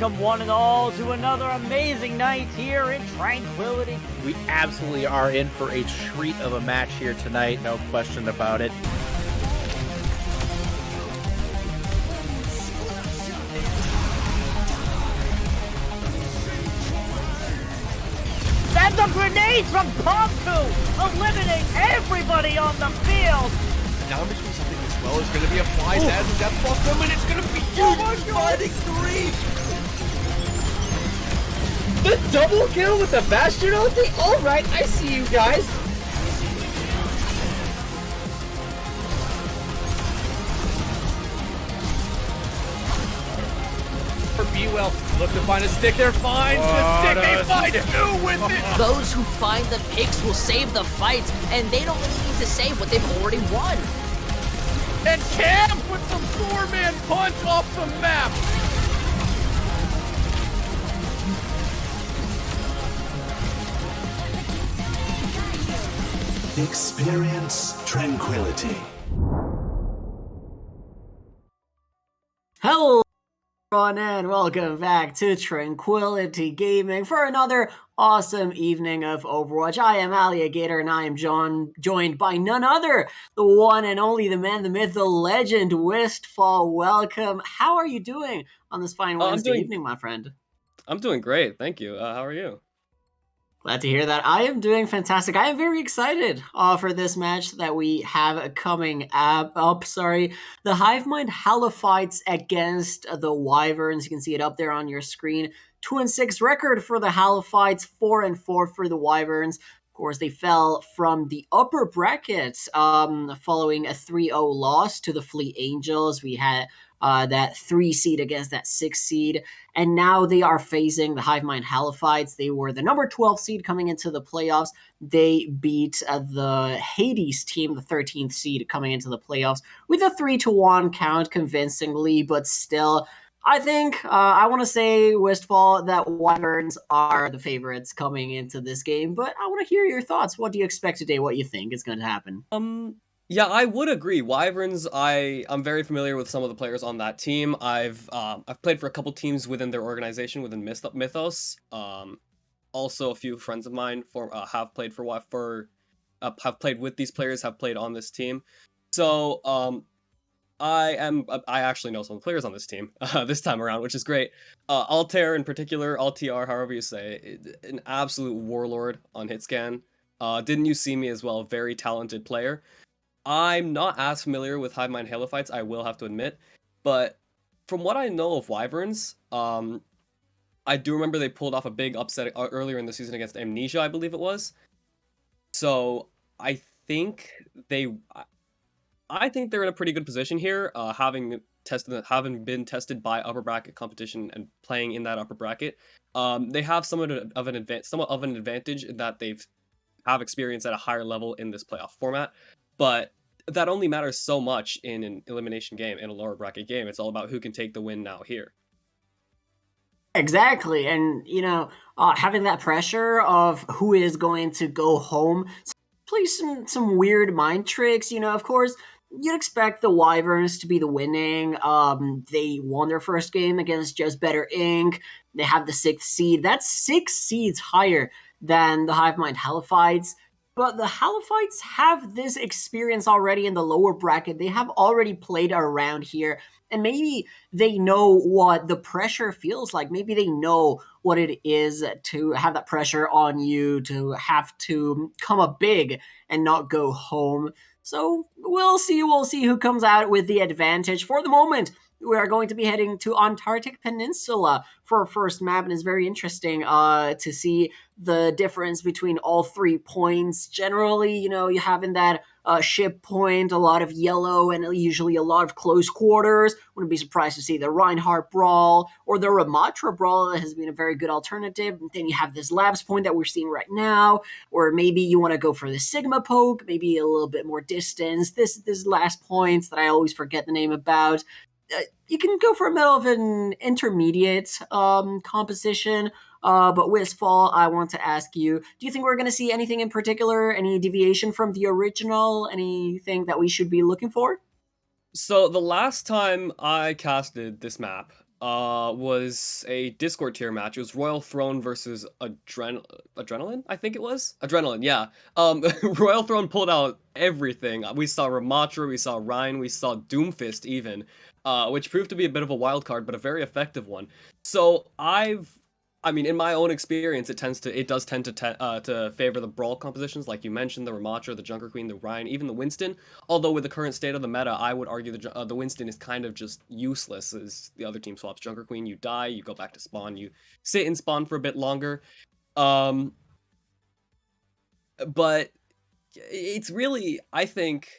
Welcome one and all to another amazing night here in Tranquility. We absolutely are in for a treat of a match here tonight, no question about it. And the grenade from Pompu eliminate everybody on the field. Now between something as well is going to be applied as a death block from, and it's going to be huge, fighting 3. The double kill with the Bastion ulti? Alright, I see you guys. For B-Well, look to find a stick there, finds the stick, they find two with it! Those who find the picks will save the fight, and they don't really need to save what they've already won. And Cam with the 4-man punch off the map! Experience tranquility. Hello everyone and welcome back to Tranquility Gaming for another awesome evening of Overwatch. I am Aliagator and I am joined by none other, the one and only, the man, the myth, the legend, Wistfall. Welcome. How are you doing on this fine Wednesday evening, my friend? I'm doing great, thank you. How are you? Glad to hear that. I am doing fantastic. I am very excited for this match that we have coming up. The Hivemind Halophytes against the Wyverns. You can see it up there on your screen. 2-6 record for the Halophytes, 4-4 for the Wyverns. Of course, they fell from the upper brackets following a 3-0 loss to the Fleet Angels. We had that 3 seed against that 6 seed. And now they are facing the Hivemind Halophytes. They were the number 12 seed coming into the playoffs. They beat the Hades team, the 13th seed, coming into the playoffs with a 3-1 count convincingly, but still, I think I want to say, Wistfall, that Wyverns are the favorites coming into this game, but I want to hear your thoughts. What do you expect today? What you think is going to happen? Yeah, I would agree. Wyverns, I'm very familiar with some of the players on that team. I've played for a couple teams within their organization, within Mythos. Also, a few friends of mine have played have played with these players, have played on this team. So, I actually know some of the players on this team this time around, which is great. Altair in particular, Altr, however you say, an absolute warlord on hitscan. Didn't You See Me as well, very talented player. I'm not as familiar with Hivemind Halophytes, I will have to admit, but from what I know of Wyverns, I do remember they pulled off a big upset earlier in the season against Amnesia, I believe it was. So I think they're in a pretty good position here, having been tested by upper bracket competition and playing in that upper bracket. They have somewhat of an advantage in that they have experience at a higher level in this playoff format. But that only matters so much in an elimination game, in a lower bracket game. It's all about who can take the win now here. Exactly. And, having that pressure of who is going to go home plays some weird mind tricks. Of course, you'd expect the Wyverns to be the winning. They won their first game against Just Better Inc. They have the 6th seed. That's 6 seeds higher than the Hivemind Halophytes. But the Halophytes have this experience already in the lower bracket. They have already played around here. And maybe they know what the pressure feels like. Maybe they know what it is to have that pressure on you, to have to come up big and not go home. So we'll see who comes out with the advantage. For the moment, we are going to be heading to Antarctic Peninsula for our first map, and it's very interesting to see the difference between all 3 points. Generally, you have in that ship point a lot of yellow and usually a lot of close quarters. Wouldn't be surprised to see the Reinhardt Brawl or the Ramatra Brawl. That has been a very good alternative. And then you have this Labs point that we're seeing right now, or maybe you want to go for the Sigma poke, maybe a little bit more distance. This last points that I always forget the name about. You can go for a middle of an intermediate composition. But Wistfall, I want to ask you, do you think we're going to see anything in particular, any deviation from the original, anything that we should be looking for? So the last time I casted this map, was a Discord tier match. It was Royal Throne versus Adrenaline, I think it was. Adrenaline, yeah. Royal Throne pulled out everything. We saw Ramatra, we saw Ryan, we saw Doomfist even, which proved to be a bit of a wild card, but a very effective one. So I mean, in my own experience, it does tend to favor the brawl compositions, like you mentioned, the Ramatra, the Junker Queen, the Ryan, even the Winston. Although with the current state of the meta, I would argue the Winston is kind of just useless, as the other team swaps Junker Queen. You die, you go back to spawn, you sit in spawn for a bit longer. But it's really, I think,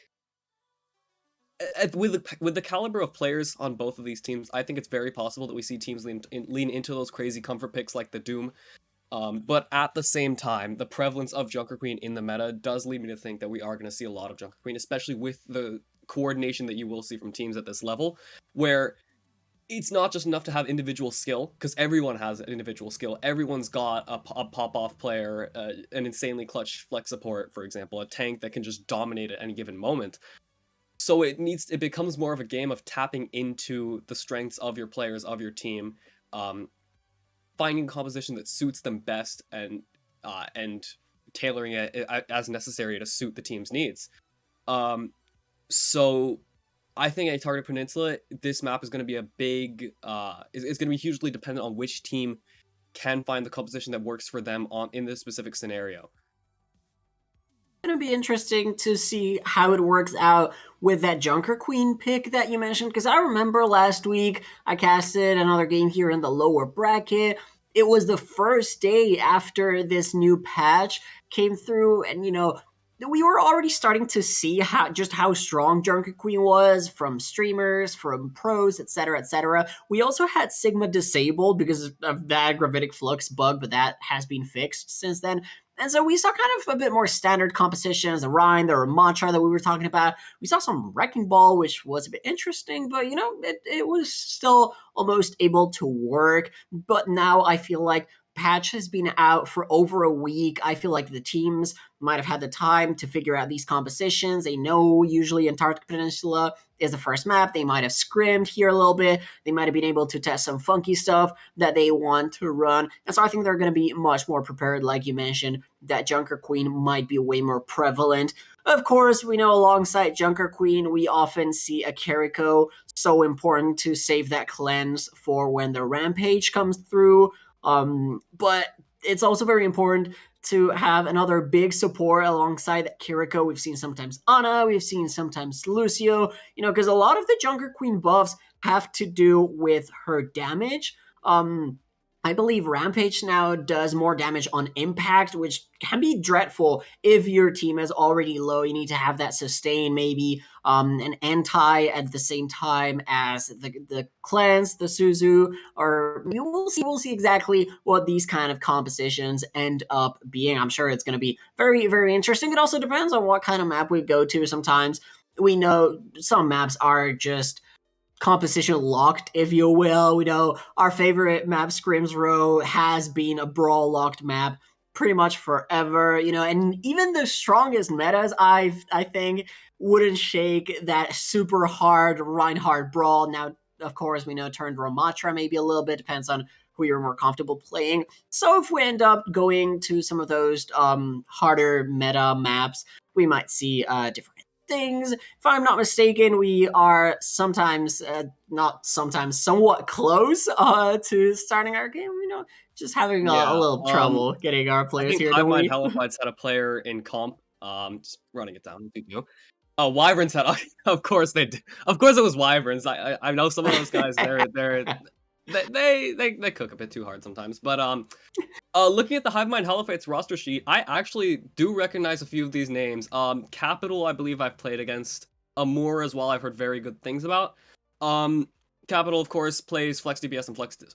with the caliber of players on both of these teams, I think it's very possible that we see teams lean into those crazy comfort picks like the Doom. But at the same time, the prevalence of Junker Queen in the meta does lead me to think that we are going to see a lot of Junker Queen, especially with the coordination that you will see from teams at this level, where it's not just enough to have individual skill, because everyone has an individual skill. Everyone's got a pop-off player, an insanely clutch flex support, for example, a tank that can just dominate at any given moment. So it becomes more of a game of tapping into the strengths of your players, of your team, finding composition that suits them best, and tailoring it as necessary to suit the team's needs. So I think at Target Peninsula, this map is going to be is going to be hugely dependent on which team can find the composition that works for them in this specific scenario. Going to be interesting to see how it works out with that Junker Queen pick that you mentioned, because I remember last week I casted another game here in the lower bracket. It was the first day after this new patch came through, and we were already starting to see how strong Junker Queen was from streamers, from pros, etc., etc. We also had Sigma disabled because of that gravitic flux bug, but that has been fixed since then. And so we saw kind of a bit more standard compositions, the Rhine, the Ramatra that we were talking about. We saw some Wrecking Ball, which was a bit interesting, but, it was still almost able to work. But now I feel like patch has been out for over a week. I feel like the teams might have had the time to figure out these compositions. They know usually Antarctic Peninsula is the first map. They might have scrimmed here a little bit. They might have been able to test some funky stuff that they want to run. And so I think they're going to be much more prepared. Like you mentioned, that Junker Queen might be way more prevalent. Of course, we know alongside Junker Queen, we often see a Kiriko. So important to save that cleanse for when the Rampage comes through. But it's also very important to have another big support alongside that Kiriko. We've seen sometimes Ana, we've seen sometimes Lucio, because a lot of the Junker Queen buffs have to do with her damage. I believe Rampage now does more damage on impact, which can be dreadful if your team is already low. You need to have that sustain, maybe an anti at the same time as the cleanse, the Suzu, or we'll see exactly what these kind of compositions end up being. I'm sure it's going to be very, very interesting. It also depends on what kind of map we go to. Sometimes we know some maps are just composition locked, if you will. We know our favorite map, Scrims Row, has been a brawl locked map pretty much forever, and even the strongest metas, I think, wouldn't shake that super hard Reinhardt brawl. Now, of course, we know turned Ramatra maybe a little bit, depends on who you're more comfortable playing. So if we end up going to some of those harder meta maps, we might see different things. If I'm not mistaken, we are sometimes, somewhat close to starting our game. Just having a little trouble getting our players here. I think Halophytes had a player in comp. Just running it down. Oh, Wyverns had. Of course they did. Of course it was Wyverns. I know some of those guys. They cook a bit too hard sometimes. But looking at the Hivemind Halophytes roster sheet, I actually do recognize a few of these names. Capital, I believe I've played against. Amur as well, I've heard very good things about. Capital, of course, plays Flex DPS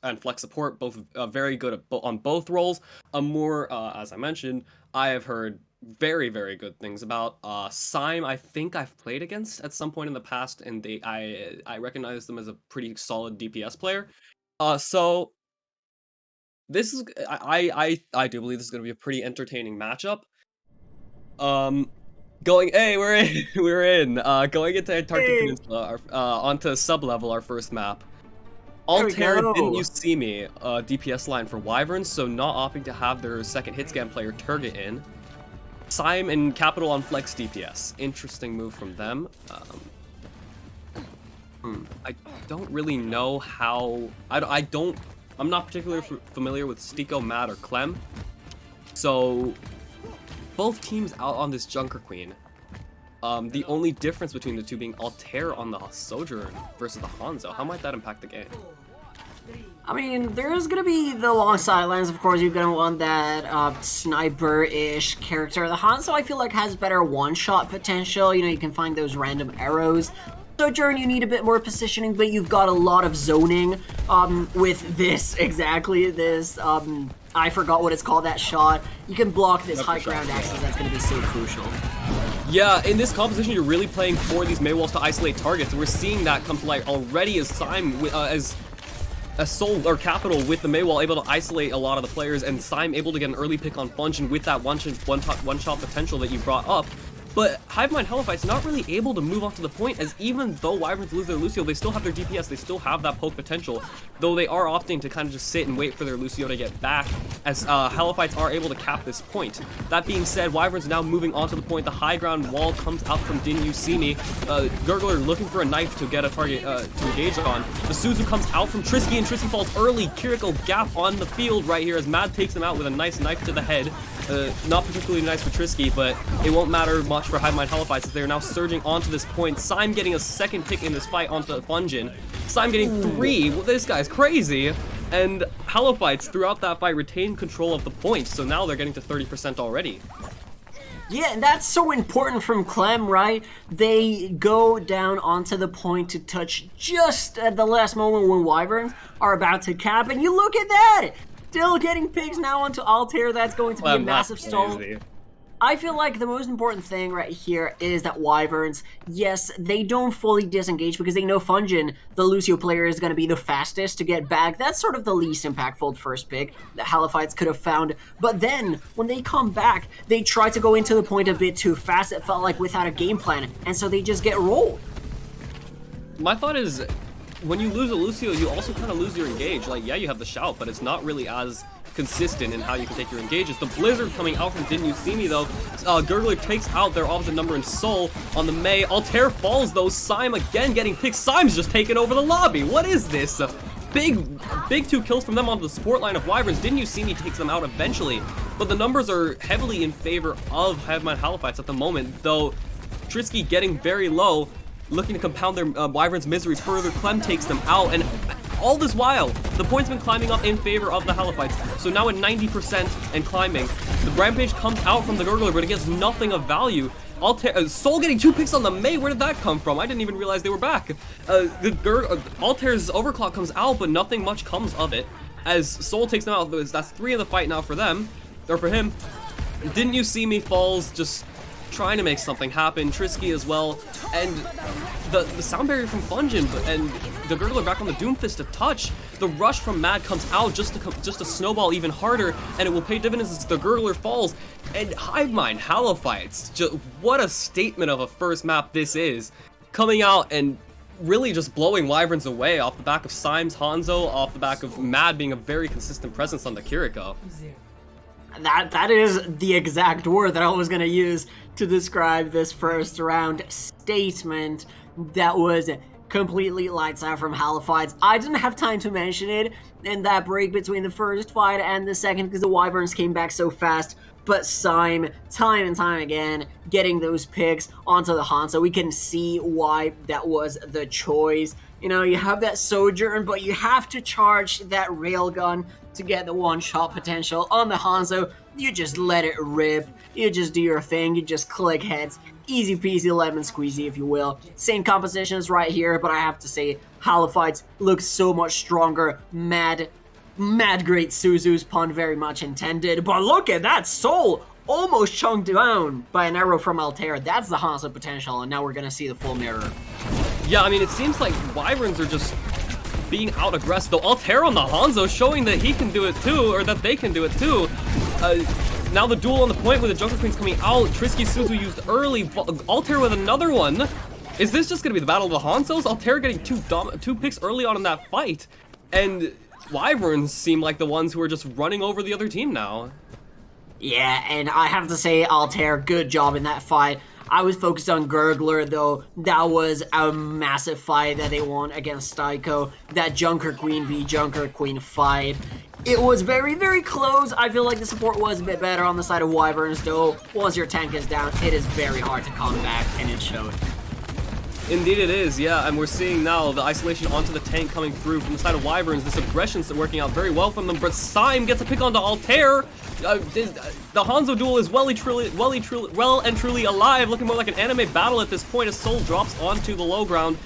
and Flex support, both very good on both roles. Amur, as I mentioned, I have heard very, very good things about. Syme, I think I've played against at some point in the past, and I recognize them as a pretty solid DPS player. So this is I do believe this is going to be a pretty entertaining matchup. We're in. Going into Antarctic Peninsula, onto sub-level, our first map. Altair go. didn't use See Me DPS line for Wyverns, so not opting to have their second hit scan player Turget in. Sime and Capital on Flex DPS. Interesting move from them. I don't really know how... I'm not particularly familiar with Stiko, Matt, or Clem. So, both teams out on this Junker Queen. The only difference between the two being Altair on the Sojourn versus the Hanzo. How might that impact the game? I mean, there's gonna be the long sidelines, of course. You're gonna want that sniper-ish character. The Hanzo, I feel like, has better one-shot potential. You know, you can find those random arrows. Sojourn, you need a bit more positioning, but you've got a lot of zoning with this, exactly, this, I forgot what it's called, that shot. You can block this high ground access, that's gonna be so crucial. Yeah, in this composition, you're really playing for these Maywalls to isolate targets, and we're seeing that come to light already as Sime, as Soul or Capital with the Maywall able to isolate a lot of the players, and Sime able to get an early pick on Function with that one-shot potential that you brought up. But Hivemind Halophytes not really able to move on to the point, as even though Wyverns lose their Lucio, they still have their DPS, they still have that poke potential, though they are opting to kind of just sit and wait for their Lucio to get back, as Halophytes are able to cap this point. That being said, Wyverns now moving on to the point. The high ground wall comes out from Didn't You See Me. Gurgler looking for a knife to get a target to engage on. The Suzu comes out from Trisky, and Trisky falls early. Kiriko gap on the field right here as Mad takes him out with a nice knife to the head. Not particularly nice for Trisky, but it won't matter much for Hivemind Halophytes as they are now surging onto this point. Sime getting a second pick in this fight onto Fungin. Sime getting 3. Well, this guy's crazy. And Halophytes throughout that fight retain control of the point, so now they're getting to 30% already. Yeah, and that's so important from Clem, right? They go down onto the point to touch just at the last moment when Wyverns are about to cap, and you look at that! Still getting picks now onto Altair. That's going to be a massive stall. I feel like the most important thing right here is that Wyverns, yes, they don't fully disengage because they know Fungin, the Lucio player, is going to be the fastest to get back. That's sort of the least impactful first pick that Halophytes could have found. But then, when they come back, they try to go into the point a bit too fast. It felt like without a game plan, and so they just get rolled. My thought is, when you lose a Lucio, you also kind of lose your engage. Like, yeah, you have the shout, but it's not really as consistent in how you can take your engages. The Blizzard coming out from Didn't You See Me, though. Gurgler takes out their opposite number in Soul on the Mei. Altair falls, though. Sime again getting picked. Sime's just taking over the lobby. What is this? Big 2 kills from them on the support line of Wyverns. Didn't You See Me takes them out eventually. But the numbers are heavily in favor of Hivemind Halophytes at the moment, though Trisky getting very low, looking to compound their Wyverns' misery further. Clem takes them out, and all this while, the points been climbing up in favor of the Halophytes. So now at 90% and climbing, the Rampage comes out from the Gurgler, but it gets nothing of value. Soul getting 2 picks on the Mei. Where did that come from? I didn't even realize they were back. Altair's Overclock comes out, but nothing much comes of it, as Soul takes them out. That's 3 in the fight now for them, or for him. Didn't You See Me falls, just trying to make something happen. Trisky as well, and the sound barrier from Fungin, and the Gurgler back on the Doomfist to touch. The rush from Mad comes out just to snowball even harder, and it will pay dividends as the Gurgler falls. And Hivemind Halophytes, just what a statement of a first map this is, coming out and really just blowing Wyverns away off the back of Sime's Hanzo, off the back of Mad being a very consistent presence on the Kiriko. That is the exact word that I was going to use to describe this first round. Statement that was completely lights out from Halophytes. I didn't have time to mention it in that break between the first fight and the second because the Wyverns came back so fast. But Sime, time and time again, getting those picks onto the Hanzo. We can see why that was the choice. You know, you have that Sojourn, but you have to charge that Railgun to get the one-shot potential on the Hanzo. You just let it rip. You just do your thing. You just click heads. Easy peasy lemon squeezy, if you will. Same compositions right here, but I have to say, Halophytes look so much stronger. Mad great Suzu's pun very much intended. But look at that Soul! Almost chunked down by an arrow from Altair. That's the Hanzo potential, and now we're gonna see the full mirror. Yeah, I mean, it seems like Wyverns are just being out aggressive, though. Altair on the Hanzo showing that he can do it too, or that they can do it too. Now the duel on the point with the Junker Queens coming out. Trisky Suzu used early. Altair with another one. Is this just going to be the battle of the Hanzos? Altair getting two picks early on in that fight. And Wyverns seem like the ones who are just running over the other team now. Yeah, and I have to say, Altair, good job in that fight. I was focused on Gurgler, though. That was a massive fight that they won against Styko. That Junker Queen v Junker Queen fight. It was very, very close. I feel like the support was a bit better on the side of Wyverns, though. Once your tank is down, it is very hard to come back, and it showed. Indeed it is, yeah, and we're seeing now the isolation onto the tank coming through from the side of Wyverns. This aggression's working out very well from them, but Syme gets a pick onto Altair. The Hanzo duel is well and truly alive, looking more like an anime battle at this point as Soul drops onto the low ground.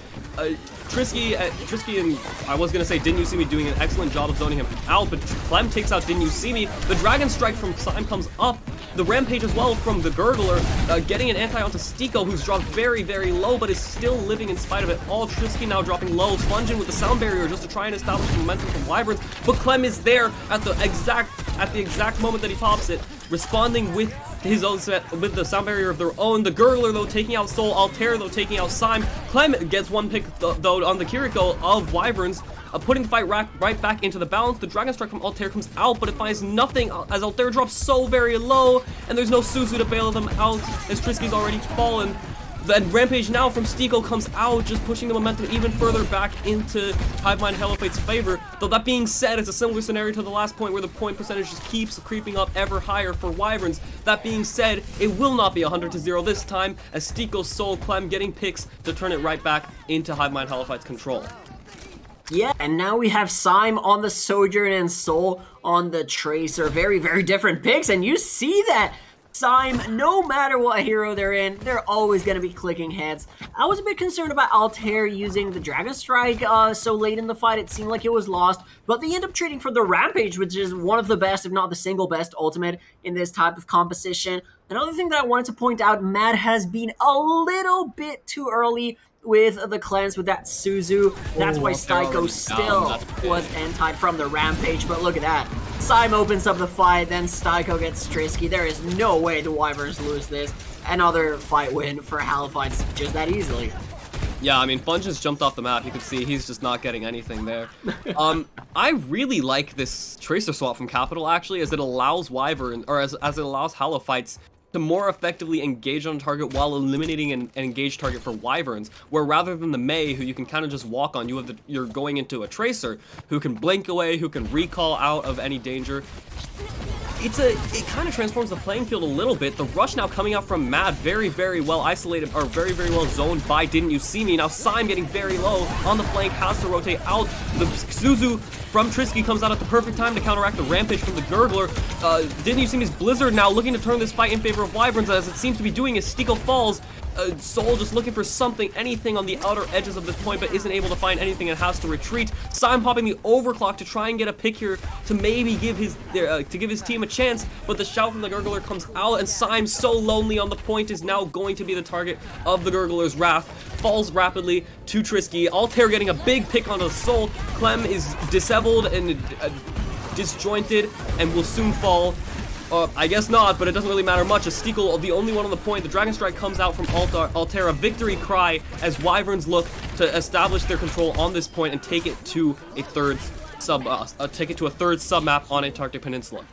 Trisky and I was gonna say Didn't You See Me doing an excellent job of zoning him out, but Clem takes out Didn't You See Me. The Dragon Strike from Syme comes up. The Rampage as well from the Gurgler, getting an anti onto Stiko, who's dropped very, very low, but is still living in spite of it all. Trisky now dropping low, Spongin with the sound barrier just to try and establish momentum from Wyverns, but Clem is there at the exact moment that he pops it, responding with his own set, with the sound barrier of their own. The Gurgler though taking out Soul, Altair though taking out Syme. Clem gets one pick though on the Kiriko of Wyverns, putting the fight right back into the balance. The Dragon Strike from Altair comes out, but it finds nothing as Altair drops so very low, and there's no Suzu to bail them out as Trisky's already fallen. Then Rampage now from Stiko comes out, just pushing the momentum even further back into Hivemind Halophytes' favor. Though that being said, it's a similar scenario to the last point where the point percentage just keeps creeping up ever higher for Wyverns. That being said, it will not be 100-0 this time, as Stiko's Soul Clem getting picks to turn it right back into Hivemind Halophytes' control. Yeah, and now we have Syme on the Sojourn and Soul on the Tracer. Very, very different picks, and you see that. Syme, no matter what hero they're in, they're always going to be clicking heads. I was a bit concerned about Altair using the Dragon Strike so late in the fight. It seemed like it was lost, but they end up trading for the Rampage, which is one of the best, if not the single best ultimate in this type of composition. Another thing that I wanted to point out, Matt has been a little bit too early with the cleanse with that Suzu. That's why Styko still was antied from the Rampage, but look at that. Syme opens up the fight, then Styko gets Trisky. There is no way the Wyverns lose this. Another fight win for Halophytes just that easily. Yeah, I mean, Fun just jumped off the map. You can see he's just not getting anything there. I really like this Tracer swap from Capital, actually, as it allows Wyvern, or as it allows Halophytes to more effectively engage on target while eliminating an engaged target for Wyverns, where rather than the Mei, who you can kind of just walk on, you're going into a Tracer who can blink away, who can recall out of any danger. It kind of transforms the playing field a little bit. The rush now coming out from Mad, very, very well isolated, or very, very well zoned by Didn't You See Me. Now Syme getting very low on the flank, has to rotate out. The Suzu from Trisky comes out at the perfect time to counteract the Rampage from the Gurgler. Didn't You See Me's Blizzard now looking to turn this fight in favor of Wyverns, as it seems to be doing as Stiko falls. Soul just looking for something, anything on the outer edges of this point, but isn't able to find anything and has to retreat. Syme popping the overclock to try and get a pick here to maybe give his team a chance, but the shout from the Gurgler comes out, and Syme, so lonely on the point, is now going to be the target of the Gurgler's wrath. Falls rapidly to Trisky. Altair getting a big pick onto Soul. Clem is disheveled and disjointed and will soon fall. I guess not, but it doesn't really matter much, as Stiko, the only one on the point. The Dragon Strike comes out from Altair, a victory cry as Wyverns look to establish their control on this point and take it to a third sub-map on Antarctic Peninsula.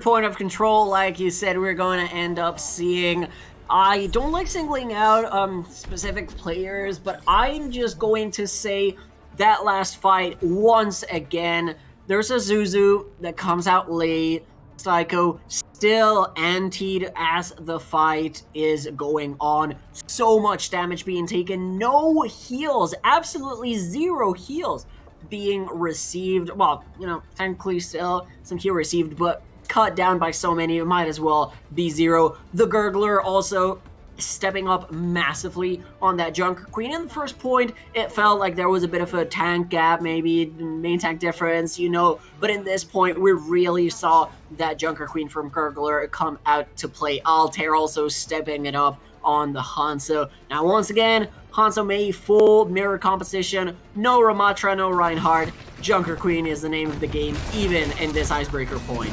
Point of control, like you said, we're going to end up seeing. I don't like singling out specific players, but I'm just going to say that last fight once again. There's a Suzu that comes out late. Styko still antied as the fight is going on. So much damage being taken. No heals. Absolutely zero heals being received. Well, you know, technically still some heal received, but cut down by so many, it might as well be zero. The Gurgler also stepping up massively on that Junker Queen. In the first point, it felt like there was a bit of a tank gap, maybe main tank difference, you know, but in this point, we really saw that Junker Queen from Gurgler come out to play. Altair also stepping it up on the Hanzo. Now, once again, Hanzo Mei full mirror composition, no Ramatra, no Reinhardt. Junker Queen is the name of the game, even in this icebreaker point.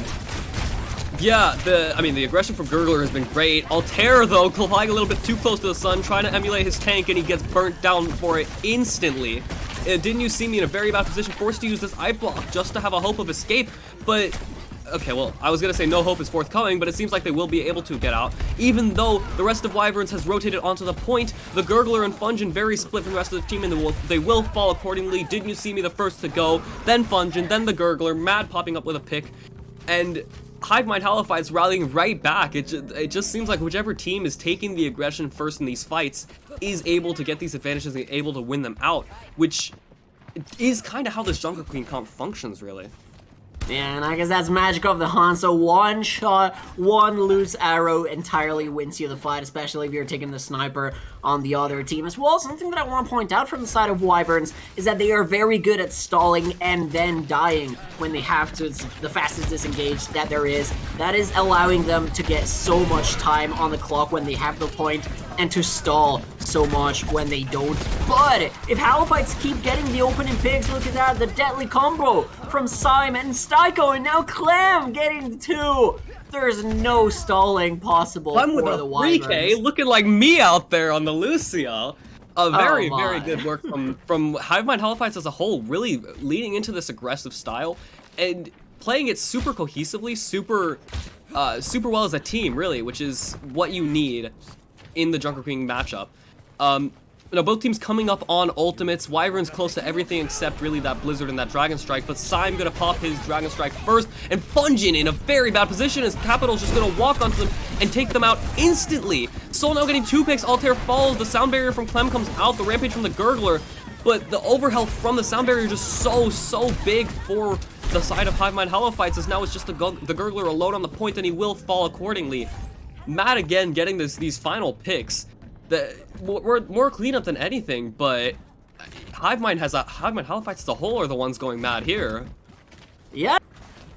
Yeah, the aggression from Gurgler has been great. Altair, though, flying a little bit too close to the sun, trying to emulate his tank, and he gets burnt down for it instantly. Didn't You See Me in a very bad position, forced to use this eye block just to have a hope of escape, but okay, well, I was gonna say no hope is forthcoming, but it seems like they will be able to get out, even though the rest of Wyverns has rotated onto the point. The Gurgler and Fungin very split from the rest of the team, and they will fall accordingly. Didn't You See Me the first to go, then Fungin, then the Gurgler, Mad popping up with a pick, and Hivemind Halophytes rallying right back. It just seems like whichever team is taking the aggression first in these fights is able to get these advantages and able to win them out, which is kind of how this Jungle Queen comp functions, really. Yeah, and I guess that's magic of the hunt. So one shot, one loose arrow entirely wins you the fight, especially if you're taking the sniper on the other team as well. Something that I want to point out from the side of Wyverns is that they are very good at stalling and then dying when they have to. It's the fastest disengage that there is. That is allowing them to get so much time on the clock when they have the point and to stall so much when they don't. But if Halophytes keep getting the opening picks, look at that, the deadly combo from Syme and Styko, and now Clem getting 2. There's no stalling possible I'm with for a the 3K, Wyverns. looking like me out there on the Lucio. Very my. good work from Hivemind Halophytes as a whole, really leading into this aggressive style and playing it super cohesively, super well as a team, really, which is what you need in the Junker Queen matchup. You know, both teams coming up on ultimates. Wyvern's close to everything except really that Blizzard and that Dragon Strike, but Syme gonna pop his Dragon Strike first, and Fungin in a very bad position as Capital's just gonna walk onto them and take them out instantly. Soul now getting 2 picks, Altair falls, the sound barrier from Clem comes out, the Rampage from the Gurgler, but the overhealth from the sound barrier is just so big for the side of Hivemind Halophytes, as now it's just the Gurgler alone on the point, and he will fall accordingly. Matt again getting these final picks. We're more cleanup than anything, but Hivemind Halophytes as a whole are the ones going mad here. Yeah,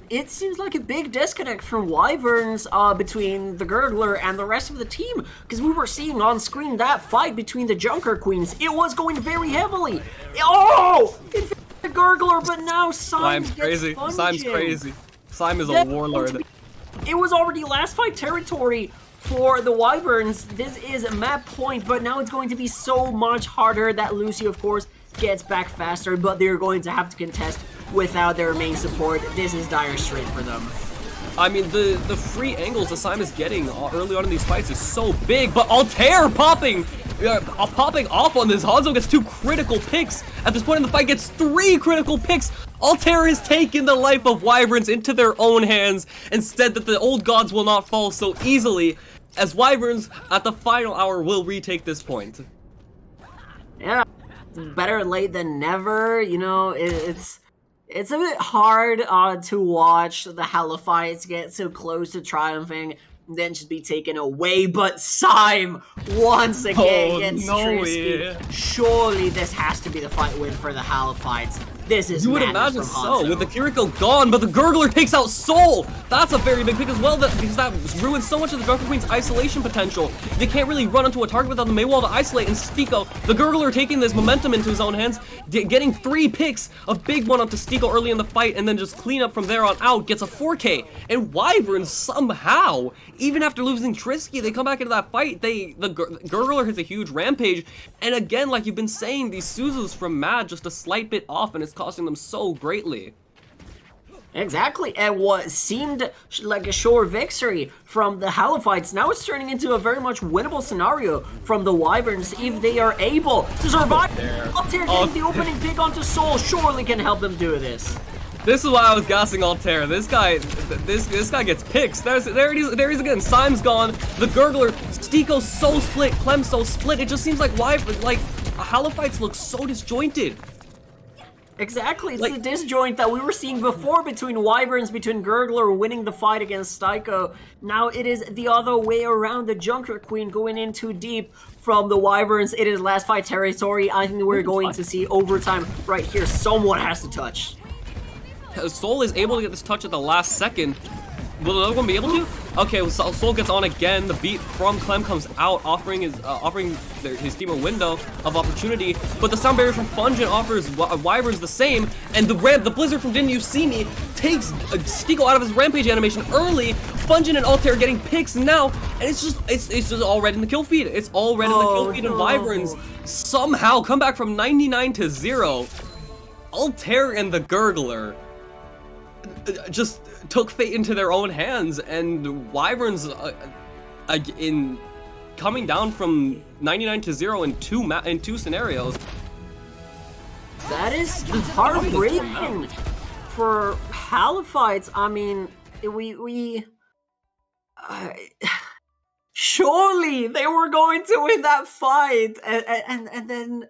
it seems like a big disconnect from Wyverns between the Gurgler and the rest of the team, because we were seeing on screen that fight between the Junker Queens. It was going very heavily. Oh! It the Gurgler, but now Syme's crazy. Fungin. Syme's crazy. Syme is a warlord. It was already last fight territory for the Wyverns. This is map point, but now it's going to be so much harder. That Lucio, of course, gets back faster, but they're going to have to contest without their main support. This is dire straits for them. I mean, the free angles that Syme is getting early on in these fights is so big, but Altair popping off on this. Hanzo gets 2 critical picks. At this point in the fight, gets 3 critical picks. Altair has taken the life of Wyverns into their own hands and said that the old gods will not fall so easily, as Wyverns at the final hour will retake this point. Yeah, better late than never. You know, it's a bit hard to watch the Halophytes get so close to triumphing, then just be taken away. But Syme once again against Trisky. Surely this has to be the fight win for the Halophytes. This is you would imagine so, with the Kiriko gone, but the Gurgler takes out Soul. That's a very big pick as well, because that ruins so much of the Junker Queen's isolation potential. They can't really run into a target without the Maywall to isolate, and Stiko, the Gurgler taking this momentum into his own hands, getting 3 picks, a big one onto Stiko early in the fight, and then just clean up from there on out, gets a 4K. And Wyverns somehow, even after losing Trisky, they come back into that fight. The Gurgler hits a huge rampage, and again, like you've been saying, these Suzus from Mad just a slight bit off, and it's costing them so greatly. Exactly, and what seemed like a sure victory from the Halophytes, now it's turning into a very much winnable scenario from the Wyverns if they are able to survive. Altair getting the opening pick onto Soul surely can help them do this. This is why I was gassing Altair. This guy gets picks. There he is again. Syme's gone. The Gurgler, Stiko so split, Clem so split. It just seems like Halophytes look so disjointed. Exactly, it's the disjoint that we were seeing before between Wyverns, between Gurgler winning the fight against Styko. Now it is the other way around, the Junker Queen going in too deep from the Wyverns. It is last fight territory. I think we're going to see overtime right here. Someone has to touch. Soul is able to get this touch at the last second. Will another one be able to? Okay, well, Soul gets on again. The beat from Clem comes out, offering his team a window of opportunity. But the sound barrier from Fungin offers Wyverns the same, and the Blizzard from Didn't You See Me takes Stigo out of his rampage animation early. Bungeon and Altair getting picks now, and it's just all red in the kill feed. It's all red in the kill feed, and Wyverns somehow come back from 99 to 0. Altair and the Gurgler just took fate into their own hands, and Wyverns in coming down from 99 to 0 in two scenarios. That is heartbreaking for Halophytes. I mean, surely they were going to win that fight, and then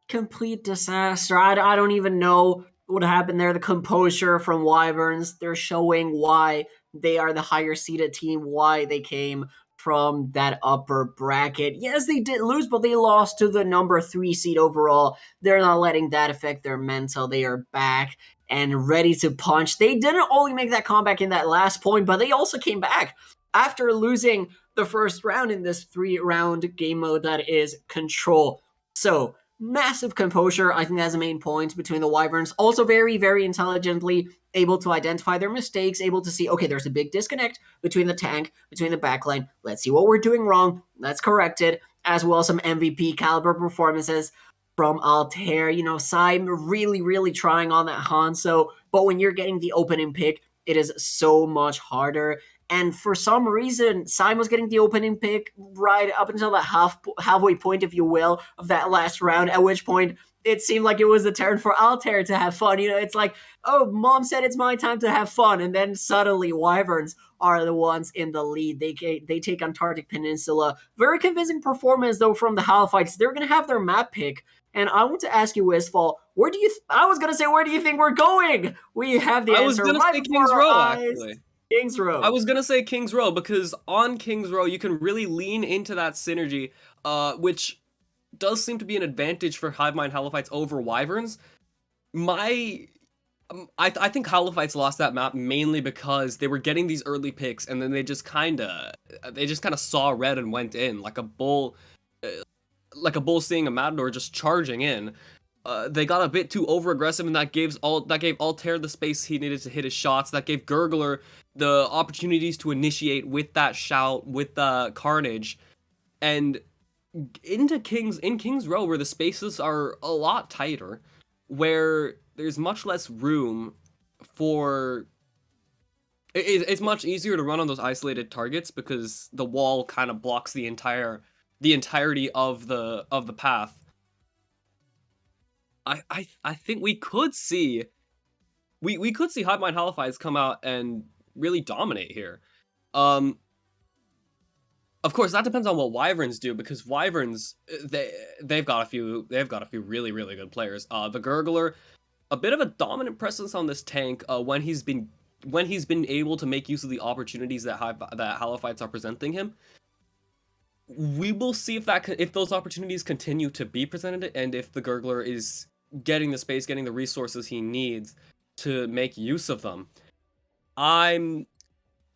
complete disaster. I don't even know what happened there. The composure from Wyverns, they're showing why they are the higher seeded team, why they came from that upper bracket. Yes, they did lose, but they lost to the number 3 seed overall. They're not letting that affect their mental. They are back and ready to punch. They didn't only make that comeback in that last point, but they also came back after losing the first round in this 3-round game mode that is Control. So, massive composure, I think that's the main point between the Wyverns. Also very, very intelligently able to identify their mistakes, able to see, okay, there's a big disconnect between the tank, between the backline. Let's see what we're doing wrong. Let's correct it. As well as some MVP caliber performances from Altair. You know, Syme really, really trying on that Hanzo. But when you're getting the opening pick, it is so much harder. And for some reason, Syme was getting the opening pick right up until the halfway point, if you will, of that last round, at which point it seemed like it was the turn for Altair to have fun. You know, it's like, oh, mom said it's my time to have fun. And then suddenly Wyverns are the ones in the lead. They take Antarctic Peninsula. Very convincing performance, though, from the Halophytes. They're going to have their map pick. And I want to ask you, Wistfall, where do you think we're going? We have the answer. I was going to say King's Row, actually. King's Row. I was going to say King's Row, because on King's Row, you can really lean into that synergy, which does seem to be an advantage for Hivemind Halophytes over Wyverns. I think Halophytes lost that map mainly because they were getting these early picks, and then they just kind of saw red and went in like a bull seeing a matador just charging in. They got a bit too over aggressive, and that gave Altair the space he needed to hit his shots. That gave Gurgler the opportunities to initiate with that shout, with the carnage, and in King's Row, where the spaces are a lot tighter, where there's much less room for. It's much easier to run on those isolated targets because the wall kind of blocks the entirety of the path. I think we could see Hivemind Halophytes come out and really dominate here. Of course, that depends on what Wyverns do, because Wyverns they've got a few really, really good players. The Gurgler, a bit of a dominant presence on this tank when he's been able to make use of the opportunities that Halophytes are presenting him. We will see if those opportunities continue to be presented, and if the Gurgler is getting the space, getting the resources he needs to make use of them. I'm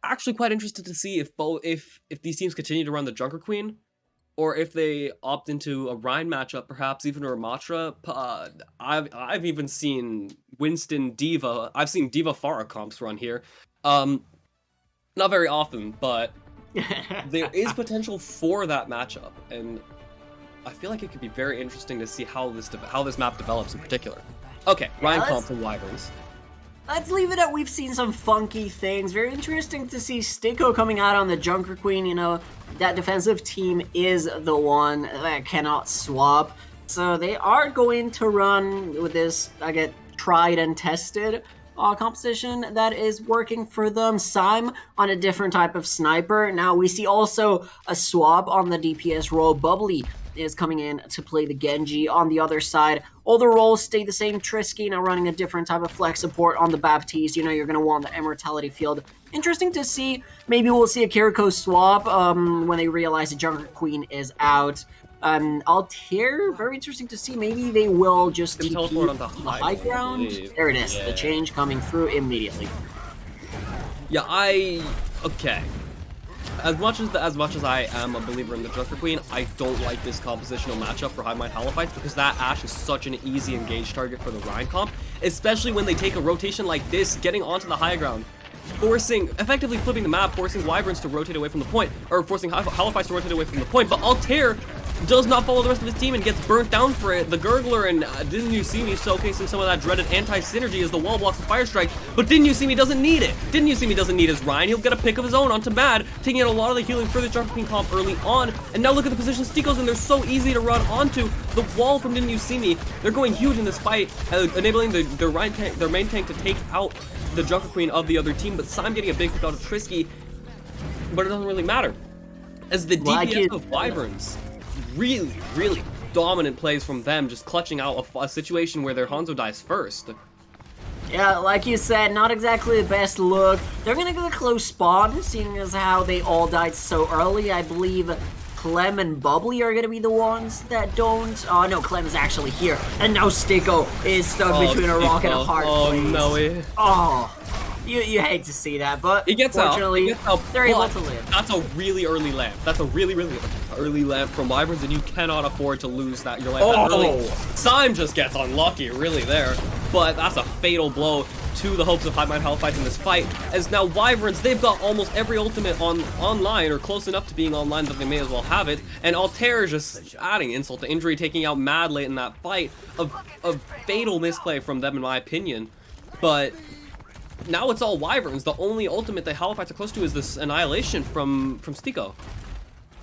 actually quite interested to see if these teams continue to run the Junker Queen, or if they opt into a Rhine matchup, perhaps even a Ramatra. I've even seen Winston Diva. I've seen Diva Pharah comps run here. Not very often, but there is potential for that matchup, and I feel like it could be very interesting to see how this map develops in particular. Okay, Ryan comp from Wyverns. Let's leave it at we've seen some funky things. Very interesting to see Stigo coming out on the Junker Queen. You know, that defensive team is the one that cannot swap. So they are going to run with this, I get tried and tested composition that is working for them. Syme on a different type of sniper. Now we see also a swap on the DPS role. Bubbly is coming in to play the Genji on the other side. All the roles stay the same. Trisky now running a different type of flex support on the Baptiste. You know, you're going to want the Immortality field. Interesting to see. Maybe we'll see a Kiriko swap when they realize the Junker Queen is out. Altair, very interesting to see. Maybe they will just TP on the high ground. There it is. Yeah. The change coming through immediately. Yeah, okay. as much as I am a believer in the Joker Queen, I don't like this compositional matchup for Hivemind Halophytes because that Ashe is such an easy engage target for the Rhine comp, especially when they take a rotation like this, getting onto the high ground, effectively flipping the map, forcing Wyverns to rotate away from the point, or forcing Halophytes to rotate away from the point, but Altair does not follow the rest of his team and gets burnt down for it. The Gurgler and Didn't You See Me showcasing some of that dreaded anti-synergy as the wall blocks the Fire Strike, but Didn't You See Me doesn't need it. Didn't You See Me doesn't need his Rhine. He'll get a pick of his own onto Mad, taking out a lot of the healing for the Joker Queen comp early on, and now look at the position Sticko's in. They're so easy to run onto. The wall from Didn't You See Me, they're going huge in this fight, enabling their main tank to take out the Joker Queen of the other team, but Sim getting a big pick out of Trisky, but it doesn't really matter, as the DPS of Wyverns, really dominant plays from them, just clutching out a situation where their Hanzo dies first. Yeah, like you said, not exactly the best look. They're gonna get a close spawn, seeing as how they all died so early. I believe Clem and Bubbly are gonna be the ones that don't. Oh no, Clem is actually here, and now Sticko is stuck between a rock and a hard place. No, oh, you hate to see that, but he gets fortunately, out. they're able to live. That's a really early lamp. That's a really early lamp from Wyverns, and you cannot afford to lose that your life that early. Sim just gets unlucky, really there, but that's a fatal blow to the hopes of Hivemind Halophytes in this fight, as now Wyverns, they've got almost every ultimate online, or close enough to being online that they may as well have it, and Altair just adding insult to injury, taking out Mad late in that fight. A fatal misplay from them, in my opinion, but now it's all Wyverns. The only ultimate that Halophytes are close to is this Annihilation from Sticko.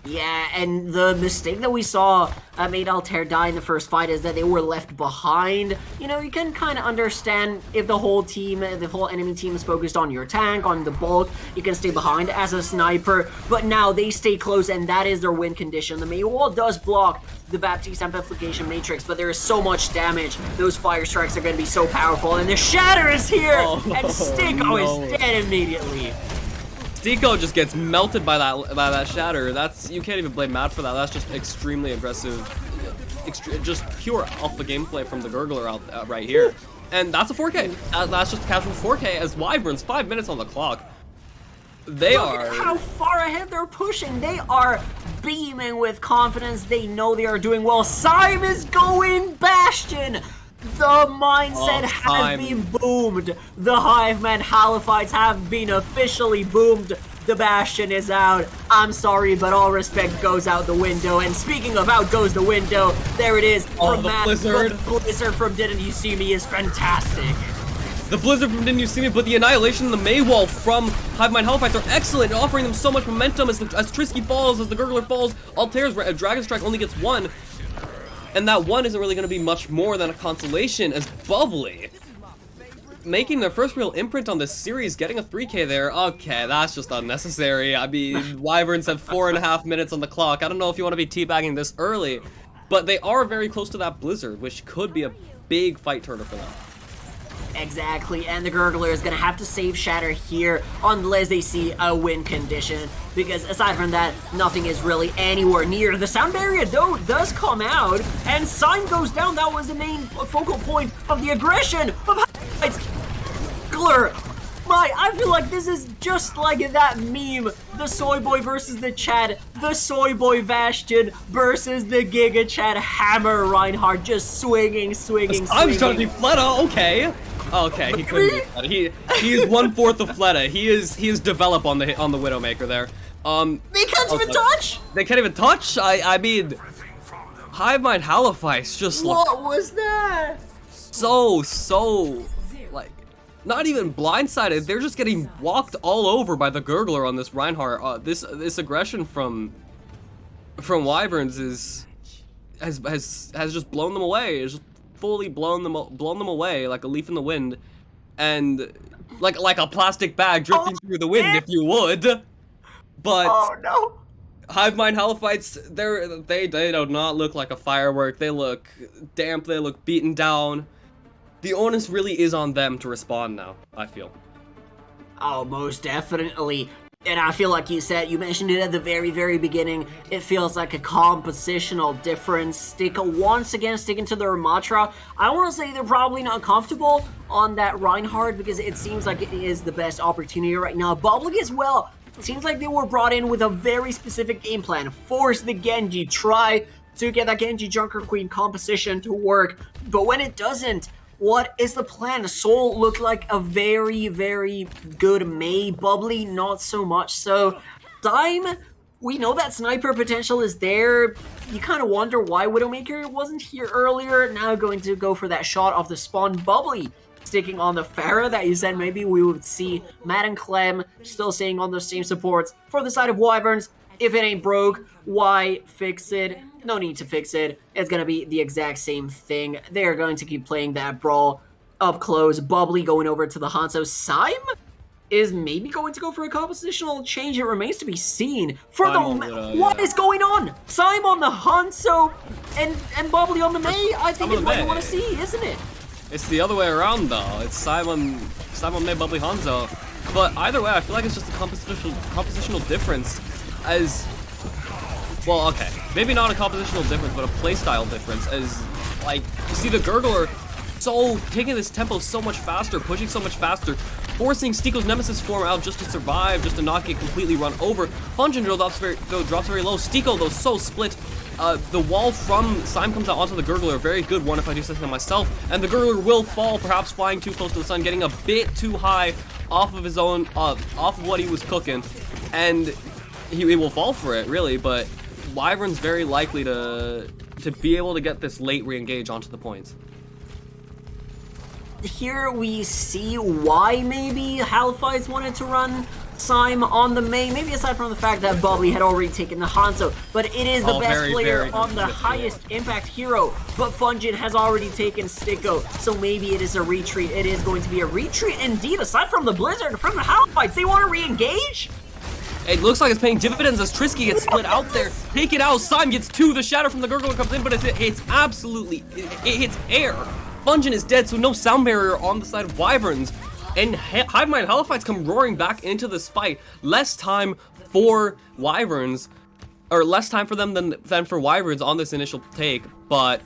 Yeah, and the mistake that we saw made Altair die in the first fight is that they were left behind. You know, you can kind of understand if the whole team, the whole enemy team is focused on your tank, on the bulk, you can stay behind as a sniper, but now they stay close, and that is their win condition. The main wall does block the Baptiste amplification matrix, but there is so much damage. Those fire strikes are going to be so powerful, and the Shatter is here, and Sticko is dead immediately. Sticko just gets melted by that Shatter. You can't even blame Mad for that. That's just extremely aggressive, just pure alpha gameplay from the Gurgler out right here. And that's a 4K. That's just a casual 4K as Wyverns, 5 minutes on the clock. Look at how far ahead they're pushing. They are beaming with confidence. They know they are doing well. Sim is going Bastion. The mindset has been boomed. The Hivemind Halophytes have been officially boomed. The Bastion is out. I'm sorry, but all respect goes out the window. And speaking of out goes the window, there it is. Oh, the Blizzard. The Blizzard from Didn't You See Me is fantastic. The Blizzard from Didn't You See Me, but the Annihilation and the Maywall from Hivemind Halophytes are excellent, offering them so much momentum as Trisky falls, as the Gurgler falls. Altair's Dragon Strike only gets one. And that one isn't really going to be much more than a consolation, as Bubbly, making their first real imprint on this series, getting a 3K there. Okay, that's just unnecessary. I mean, Wyverns have 4.5 minutes on the clock. I don't know if you want to be teabagging this early, but they are very close to that Blizzard, which could be a big fight turner for them. Exactly, and the Gurgler is going to have to save Shatter here unless they see a win condition, because aside from that, nothing is really anywhere near. The sound barrier, though, does come out, and Sim goes down. That was the main focal point of the aggression of Gurgler. I feel like this is just like that meme, the Soy Boy versus the Chad, the Soy Boy Bastion versus the Giga Chad Hammer Reinhardt, just swinging. I'm just trying to be Fleta, okay. Okay, he couldn't be Fleta. He is 1/4 of Fleta. He is develop on the Widowmaker there. They can't even touch. They can't even touch. I mean, Hivemind Halophytes just look. What was that? So like, not even blindsided. They're just getting walked all over by the Gurgler on this Reinhardt. This aggression from Wyverns has just blown them away. It's just fully blown them away like a leaf in the wind, and like a plastic bag drifting through the wind, if you would. But oh no, Hivemind Halophytes, they do not look like a firework. They look damp. They look beaten down. The onus really is on them to respond now, I feel. Oh, most definitely. And I feel like you mentioned it at the very beginning, it feels like a compositional difference. Once again sticking to the Ramatra. I want to say they're probably not comfortable on that Reinhardt because it seems like it is the best opportunity right now. Bubbly as well, It seems like they were brought in with a very specific game plan. Force the Genji, try to get that Genji Junker Queen composition to work. But when it doesn't, what is the plan? Soul looked like a very, very good Mei. Bubbly, not so much so. Dime, we know that sniper potential is there. You kind of wonder why Widowmaker wasn't here earlier. Now going to go for that shot off the spawn. Bubbly sticking on the Pharah that you said maybe we would see. Matt and Clem still staying on those same supports. For the side of Wyverns, if it ain't broke, why fix it? No need to fix it. It's going to be the exact same thing. They're going to keep playing that brawl up close. Bubbly going over to the Hanzo. Sime is maybe going to go for a compositional change. It remains to be seen. For what is going on? Sime on the Hanzo and Bubbly on the Mei. I think it's what you want to see, isn't it? It's the other way around though. It's Simon Mei, Bubbly, Hanzo. But either way, I feel like it's just a compositional difference. As well, okay, maybe not a compositional difference, but a playstyle difference. As like you see the Gurgler taking this tempo so much faster, pushing so much faster, forcing Stiko's Nemesis form out just to survive, just to not get completely run over. Fungin Drill drops very low. Stiko though so split. The wall from Sime comes out onto the Gurgler, a very good one if I do say so myself, and the Gurgler will fall, perhaps flying too close to the sun, getting a bit too high off of his own, off of what he was cooking, and he will fall for it, really, but Wyvern's very likely to be able to get this late re-engage onto the points. Here we see why maybe Halophytes wanted to run Sime on the Mei, maybe aside from the fact that Bubbly had already taken the Hanzo, but it is the best player on the highest impact hero, but Fungin has already taken Stiko, so maybe it is a retreat. It is going to be a retreat indeed, aside from the Blizzard, from the Halophytes. They want to re-engage? It looks like it's paying dividends as Trisky gets split out there. Take it out, Sime gets 2, the Shadow from the Gurgler comes in, but it's absolutely, it hits air. Fungin is dead, so no sound barrier on the side of Wyverns. And Hivemind Halophytes come roaring back into this fight. Less time for Wyverns, or less time for them than for Wyverns on this initial take, but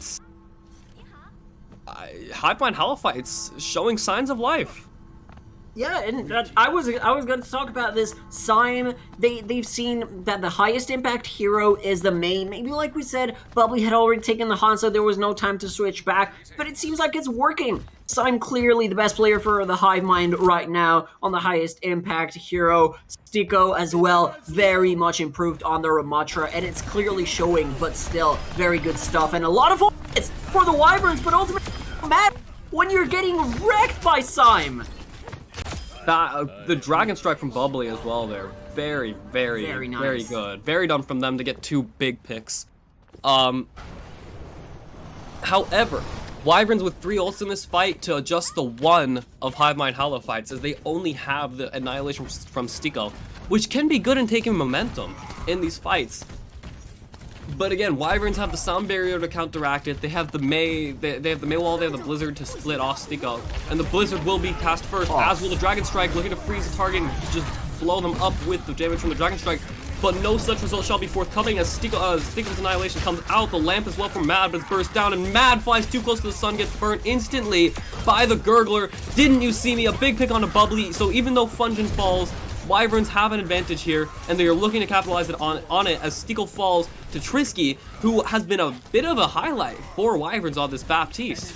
Hivemind Halophytes showing signs of life. Yeah, and I was going to talk about this. Sime, they've seen that the highest impact hero is the main. Maybe like we said, Bubbly had already taken the Hanzo, there was no time to switch back, but it seems like it's working. Sime clearly the best player for the Hivemind right now on the highest impact hero. Stiko as well, very much improved on the Ramatra, and it's clearly showing, but still, very good stuff. And a lot of hits for the Wyverns, but ultimately, Matt, when you're getting wrecked by Sime. The Dragon Strike from Bubbly as well there. Very, very, nice. Very good. Very done from them to get 2 big picks. However, Wyverns with 3 ults in this fight to just the 1 of Hivemind Halophytes, as they only have the Annihilation from Stiko, which can be good in taking momentum in these fights. But again, Wyverns have the sound barrier to counteract it. They have the Mei, they have the Mei wall, they have the Blizzard to split off Stiko. And the Blizzard will be cast first, as will the Dragon Strike, looking to freeze the target and just blow them up with the damage from the Dragon Strike. But no such result shall be forthcoming as Stiko's Annihilation comes out. The lamp as well from Mad, but it's burst down, and Mad flies too close to the sun, gets burnt instantly by the Gurgler. Didn't you see me? A big pick on a Bubbly, so even though Fungin falls, Wyverns have an advantage here, and they are looking to capitalize on it as Stiko falls to Trisky, who has been a bit of a highlight for Wyverns on this Baptiste.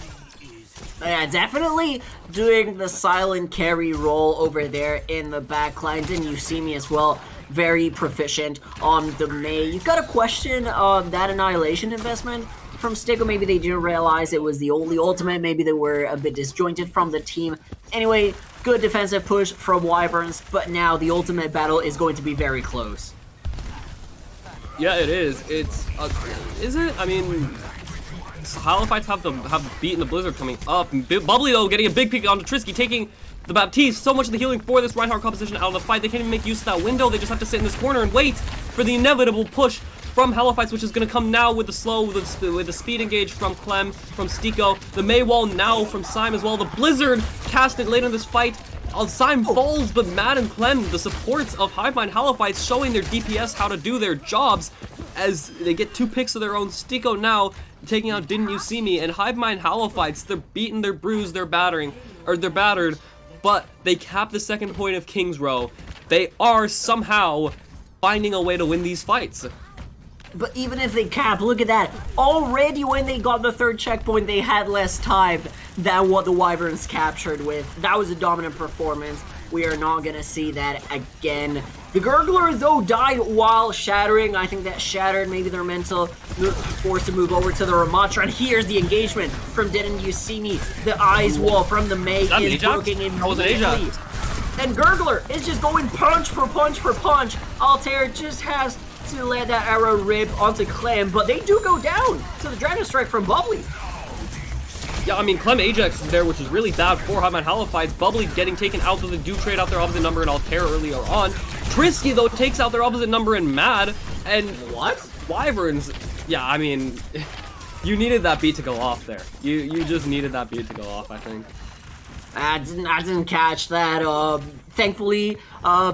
Yeah, definitely doing the silent carry role over there in the backline. Didn't you see me as well? Very proficient on the Mei. You've got a question on that Annihilation investment from Stiko. Maybe they didn't realize it was the only ultimate. Maybe they were a bit disjointed from the team. Anyway, good defensive push from Wyverns, but now the ultimate battle is going to be very close. Yeah, it is. It's is it? I mean, Halophytes have beaten the Blizzard coming up. Bubbly though getting a big pick onto Trisky, taking the Baptiste. So much of the healing for this Reinhardt composition out of the fight. They can't even make use of that window. They just have to sit in this corner and wait for the inevitable push from Halophytes, which is going to come now with the speed engage from Clem, from Stiko. The Mei wall now from Sime as well. The Blizzard cast it later in this fight. Sime falls, but Mad and Clem, the supports of Hivemind Halophytes, showing their DPS how to do their jobs as they get 2 picks of their own. Stiko now taking out Didn't You See Me, and Hivemind Halophytes, they're beaten, they're bruised, they're battered, but they cap the second point of King's Row. they are somehow finding a way to win these fights. But even if they cap, look at that. Already when they got the third checkpoint, they had less time than what the Wyverns captured with. That was a dominant performance. We are not going to see that again. The Gurgler, though, died while shattering. I think that shattered maybe their mental, forced to move over to the Ramatra. And here's the engagement from Didn't You See Me? The Eyes Wall from the May is broken immediately. And Gurgler is just going punch for punch for punch. Altair just has to let that arrow rip onto Clem, but they do go down to the Dragon Strike from Bubbly. Yeah, I mean, Clem Ajax is there, which is really bad for Hivemind Halophytes. Bubbly getting taken out with the do trade out their opposite number and Altair earlier on. Trisky, though, takes out their opposite number and Mad. And what? Wyverns, yeah, I mean, you needed that beat to go off there. You just needed that beat to go off, I think. I didn't catch that. Thankfully,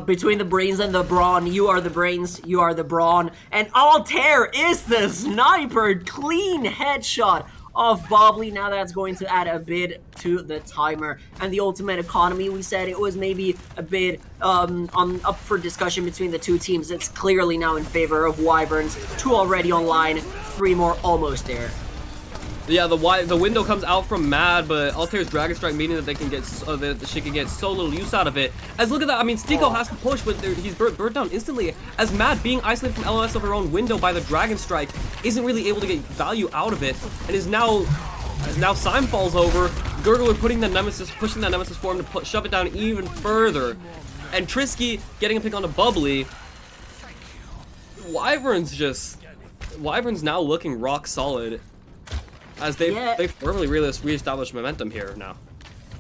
between the brains and the brawn, you are the brains, you are the brawn. And Altair is the sniper. Clean headshot of Bubbly. Now that's going to add a bit to the timer. And the ultimate economy, we said it was maybe a bit up for discussion between the two teams. It's clearly now in favor of Wyverns. 2 already online, 3 more almost there. Yeah, the window comes out from Mad, but Altair's Dragon Strike meaning that they can get that she can get so little use out of it. As look at that, I mean, Stico has to push, but he's burnt down instantly. As Mad, being isolated from LOS of her own window by the Dragon Strike, isn't really able to get value out of it, and is now Sime falls over. Gurgler pushing that Nemesis for him to shove it down even further, and Trisky getting a pick on a Bubbly. Wyverns now looking rock solid. As they've firmly reestablished momentum here now.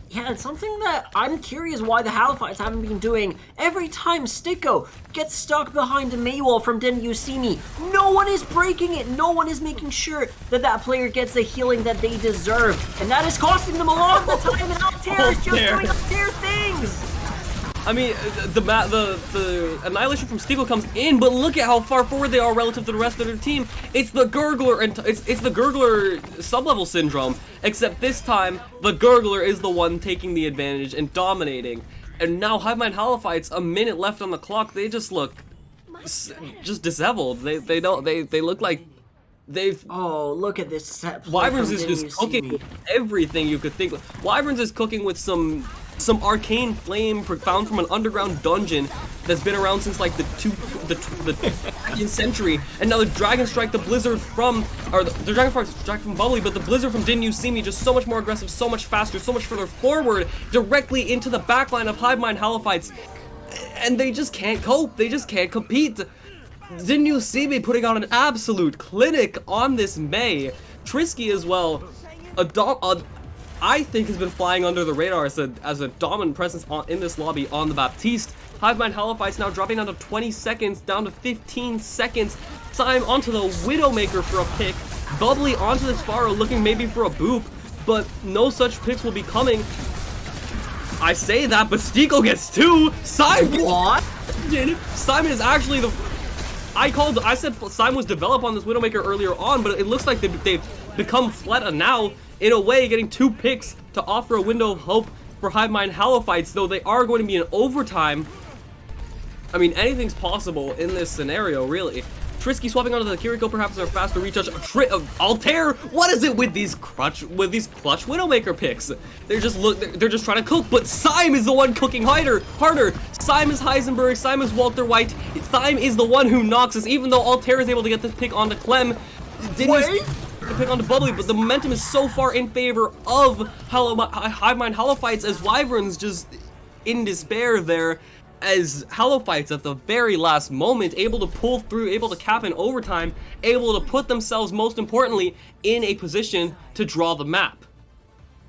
Yeah, it's something that I'm curious why the Halophytes haven't been doing. Every time Stico gets stuck behind a Maywall from Didn't You See Me, no one is breaking it. No one is making sure that that player gets the healing that they deserve. And that is costing them a lot of the time, and Altair is just doing Altair things. I mean, the Annihilation from Stico comes in, but look at how far forward they are relative to the rest of their team. It's the Gurgler, and it's the Gurgler sub-level syndrome, except this time, the Gurgler is the one taking the advantage and dominating. And now Hivemind Halophytes, a minute left on the clock, they just look just disheveled. They look like they've... Oh, look at this set. Wyverns is just cooking with everything you could think of. Wyverns is cooking with some arcane flame found from an underground dungeon that's been around since like the 2nd century, and now the Dragon Strike, the Blizzard from, or the Dragon Strike from Bubbly, but the Blizzard from Didn't You See Me, just so much more aggressive, so much faster, so much further forward, directly into the backline of Hivemind Halophytes, and they just can't cope, they just can't compete. Didn't You See Me putting on an absolute clinic on this May. Trisky as well, I think has been flying under the radar as a dominant presence in this lobby on the Baptiste. Hivemind Halophytes now dropping down to 20 seconds, down to 15 seconds. Sime onto the Widowmaker for a pick. Bubbly onto the Sparrow looking maybe for a boop, but no such picks will be coming. I say that, but Stico gets 2. Sime, what? Simon is actually the... I said Sime was developed on this Widowmaker earlier on, but it looks like they've become Fleta now, in a way, getting 2 picks to offer a window of hope for Hivemind Halophytes, though they are going to be in overtime. I mean, anything's possible in this scenario, really. Trisky swapping onto the Kiriko, perhaps their faster retouch. Altair, what is it with these clutch Widowmaker picks? They're just trying to cook, but Sime is the one cooking harder. Sime is Heisenberg, Sime is Walter White. Sime is the one who knocks us, even though Altair is able to get this pick onto Clem. To pick onto Bubbly, but the momentum is so far in favor of Hivemind Halophytes as Wyverns just in despair there, as Halophytes at the very last moment able to pull through, able to cap in overtime, able to put themselves most importantly in a position to draw the map.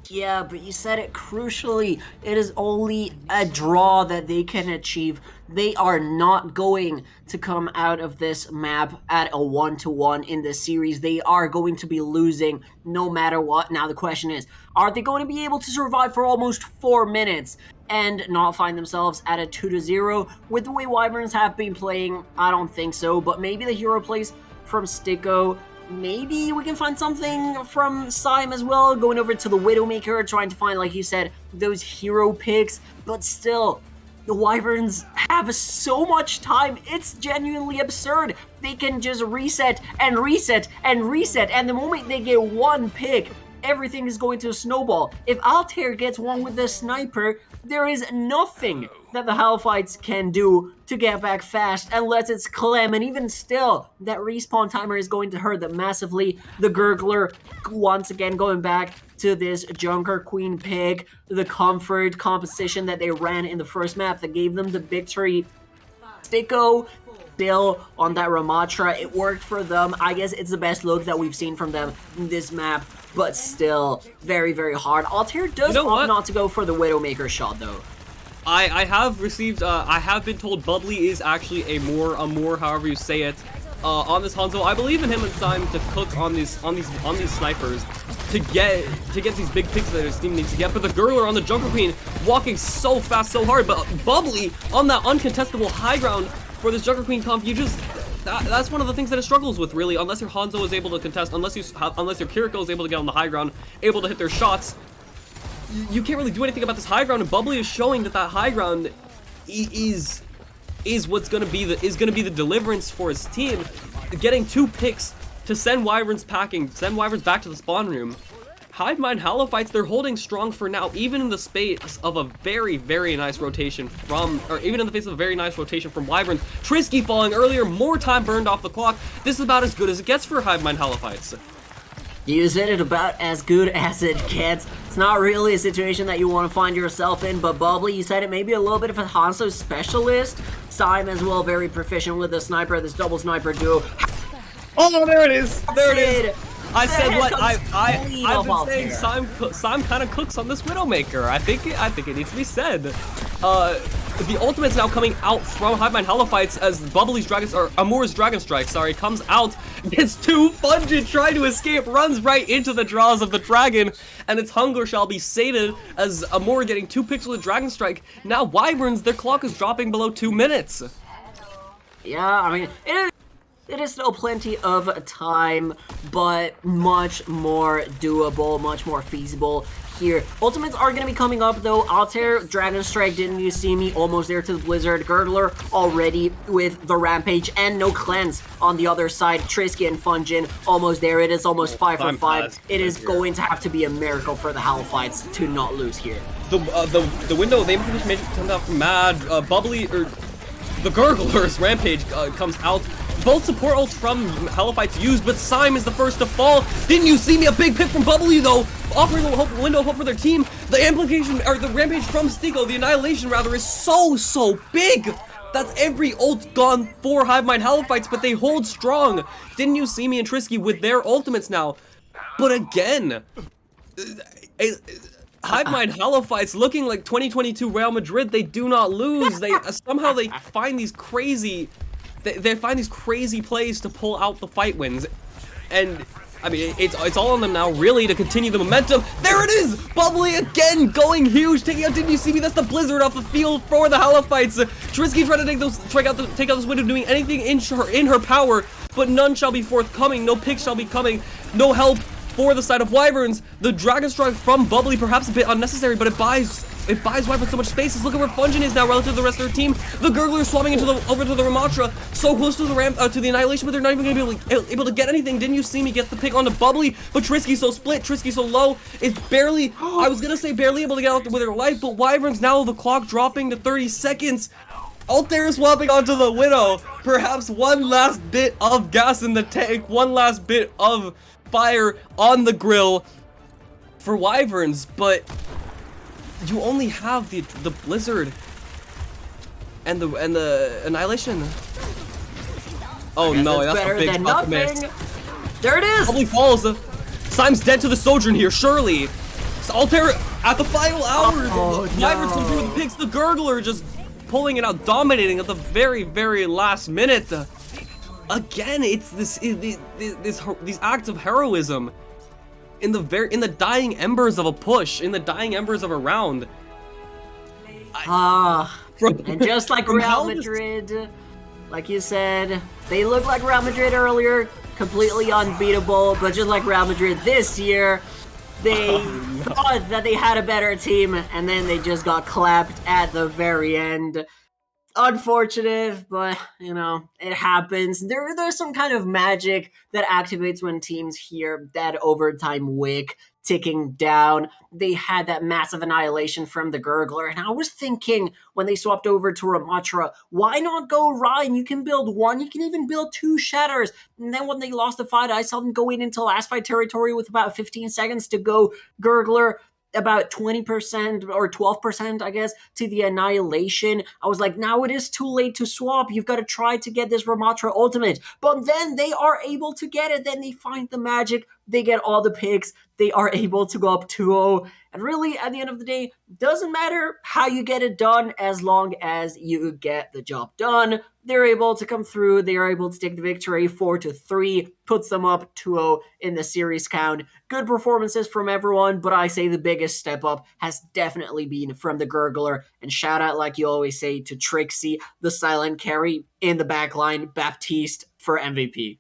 Yeah, but you said it crucially. It is only a draw that they can achieve. They are not going to come out of this map at a 1-1 in this series. They are going to be losing no matter what. Now the question is, are they going to be able to survive for almost 4 minutes and not find themselves at a 2-0? With the way Wyverns have been playing, I don't think so, but maybe the hero plays from Stico. Maybe we can find something from Sime as well, going over to the Widowmaker, trying to find, like you said, those hero picks. But still, the Wyverns have so much time. It's genuinely absurd. They can just reset and reset and reset, and the moment they get one pick, everything is going to snowball. If Altair gets one with the sniper, there is nothing that the Halophytes can do to get back fast unless it's Clem, and even still, that respawn timer is going to hurt them massively. The Gurgler, once again, going back to this Junker Queen pick, the comfort composition that they ran in the first map that gave them the victory. Sticko still on that Ramatra, it worked for them. I guess it's the best look that we've seen from them in this map, but still very, very hard. Altair does opt not to go for the Widowmaker shot though. I have received, I have been told Bubbly is actually a more, however you say it, on this Hanzo. I believe in him and Simon to cook on these snipers to get these big picks that his team needs to get. But the Gurgler on the Junker Queen walking so fast, so hard. But Bubbly on that uncontestable high ground for this Junker Queen comp, you just that's one of the things that it struggles with really. Unless your Hanzo is able to contest, unless your Kiriko is able to get on the high ground, able to hit their shots, you can't really do anything about this high ground. And Bubbly is showing that high ground is what's gonna be the deliverance for his team. Getting 2 picks to send Wyverns packing, send Wyverns back to the spawn room. Hivemind Halophytes, they're holding strong for now, even in the space of a very, very nice rotation from, or even in the face of a very nice rotation from Wyverns. Trisky falling earlier, more time burned off the clock. This is about as good as it gets for Hivemind Halophytes. You said it, about as good as it gets. It's not really a situation that you want to find yourself in, but Bubbly, you said it, maybe a little bit of a Hanzo specialist. Sim as well, very proficient with the sniper, this double sniper duo. Oh, there it is! There it is! I The said head what comes I've clean been off saying. Altair. Sim kind of cooks on this Widowmaker. I think it needs to be said. The ultimate's now coming out from Hivemind Halophytes as Bubbly's Amur's Dragon Strike, sorry, comes out, gets 2 Fungin, trying to escape, runs right into the jaws of the dragon, and its hunger shall be sated as Amur getting 2 picks with a Dragon Strike. Now Wyverns, their clock is dropping below 2 minutes. Yeah, I mean, it is still plenty of time, but much more doable, much more feasible here. Ultimates are going to be coming up though. Altair, Dragon Strike, didn't you see me? Almost there to the Blizzard. Gurgler already with the Rampage and no Cleanse on the other side. Trisky and Fungin almost there. It is almost 5 for 5. It is going to have to be a miracle for the Halophytes to not lose here. The window, the information comes out from Mad, Bubbly, or the Gurgler's Rampage comes out. Both support ults from Halophytes used, but Sim is the first to fall. Didn't you see me? A big pick from Bubbly though, offering a window of hope for their team. The implication, or the Rampage from Sticko, the Annihilation rather, is so big. That's every ult gone for Hivemind Halophytes, but they hold strong. Didn't you see me and Trisky with their ultimates now? But again, Hivemind Halophytes looking like 2022 Real Madrid. They do not lose. They somehow they find these crazy. They find these crazy plays to pull out the fight wins, and I mean it's all on them now really to continue the momentum. There it is, Bubbly again going huge, taking out. Didn't you see me? That's the Blizzard off the field for the Halophytes. Trisky trying to take out this window, doing anything in her power, but none shall be forthcoming. No picks shall be coming. No help for the side of Wyverns. The Dragon Strike from Bubbly, perhaps a bit unnecessary, but it buys Wyverns so much space. Look at where Fungin is now relative to the rest of their team. The Gurgler swapping over to the Ramatra, so close to the to the Annihilation, but they're not even going to be able to get anything. Didn't you see me? Gets the pick onto Bubbly, but Trisky so split, Trisky so low, is barely, I was going to say barely able to get out with her life, but Wyverns now the clock dropping to 30 seconds. Altair is swapping onto the Widow. Perhaps one last bit of gas in the tank, one last bit of fire on the grill for Wyverns, but you only have the Blizzard and the Annihilation. Oh no, that's a big fuck miss. There it is! Probably falls. Sim's dead to the Sojourn here, surely. Altair at the final hours. Wyverns come through with the picks. The Gurgler just pulling it out, dominating at the very, very last minute. Again, it's these acts of heroism in the dying embers of a push, in the dying embers of a round. And just like Real Madrid, like you said, they look like Real Madrid earlier, completely unbeatable, but just like Real Madrid this year, they thought that they had a better team, and then they just got clapped at the very end. Unfortunate, but you know, it happens. There's some kind of magic that activates when teams hear that overtime wick ticking down. They had that massive annihilation from the Gurgler, and I was thinking when they swapped over to Ramattra, why not go Ryan? You can build one, you can even build two Shatters. And then when they lost the fight, I saw them going into last fight territory with about 15 seconds to go. Gurgler about 20% or 12%, I guess, to the annihilation. I was like, now it is too late to swap. You've got to try to get this Ramattra ultimate. But then they are able to get it. Then they find the magic. They get all the picks. They are able to go up 2-0. And really, at the end of the day, doesn't matter how you get it done as long as you get the job done. They're able to come through. They are able to take the victory 4-3, puts them up 2-0 in the series count. Good performances from everyone, but I say the biggest step up has definitely been from the Gurgler. And shout out, like you always say, to Trixie, the silent carry in the backline, Baptiste for MVP.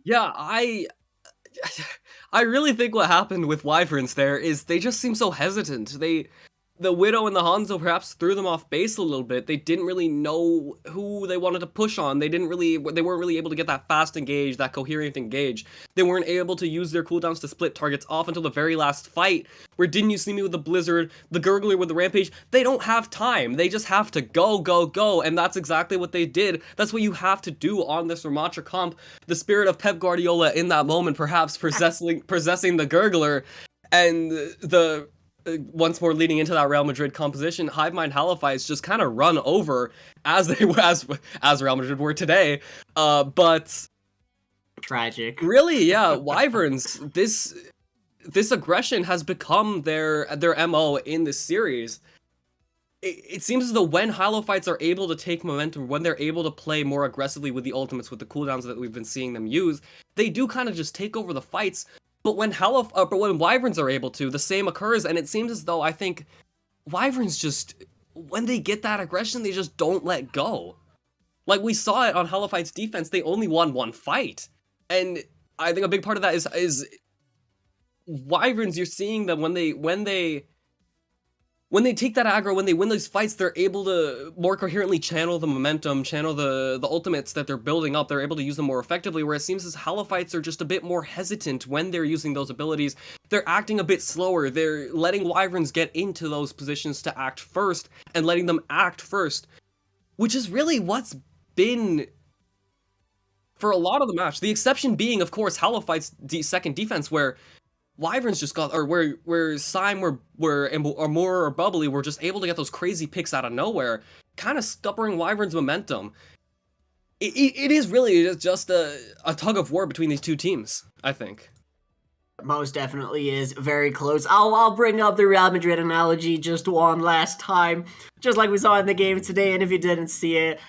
Yeah, I really think what happened with Wyverns there is they just seem so hesitant. The Widow and the Hanzo perhaps threw them off base a little bit. They didn't really know who they wanted to push on. They weren't really able to get that fast engage, that coherent engage. They weren't able to use their cooldowns to split targets off until the very last fight, where Didn't You See Me with the Blizzard, the Gurgler with the Rampage. They don't have time. They just have to go, go, go, and that's exactly what they did. That's what you have to do on this Ramattra comp. The spirit of Pep Guardiola in that moment perhaps possessing the Gurgler, and the once more leading into that Real Madrid composition, Hivemind Halophytes just kind of run over as Real Madrid were today. But tragic. Really, yeah, Wyverns, this aggression has become their MO in this series. It seems as though when Halophytes are able to take momentum, when they're able to play more aggressively with the ultimates, with the cooldowns that we've been seeing them use, they do kind of just take over the fights. But when Wyverns are able to, the same occurs, and it seems as though I think Wyverns just, when they get that aggression, they just don't let go. Like we saw it on Halophytes' defense, they only won one fight, and I think a big part of that is Wyverns. You're seeing that when they take that aggro, when they win these fights, they're able to more coherently channel the momentum, channel the ultimates that they're building up. They're able to use them more effectively, where it seems as Halophytes are just a bit more hesitant when they're using those abilities. They're acting a bit slower. They're letting Wyverns get into those positions to act first, and letting them act first, which is really what's been for a lot of the match. The exception being, of course, Halophytes' second defense, where Wyverns just got, or where Syme or Moore or Bubbly were just able to get those crazy picks out of nowhere, kind of scuppering Wyverns' momentum. It is really just a tug of war between these two teams, I think. Most definitely is very close. I'll bring up the Real Madrid analogy just one last time, just like we saw in the game today, and if you didn't see it,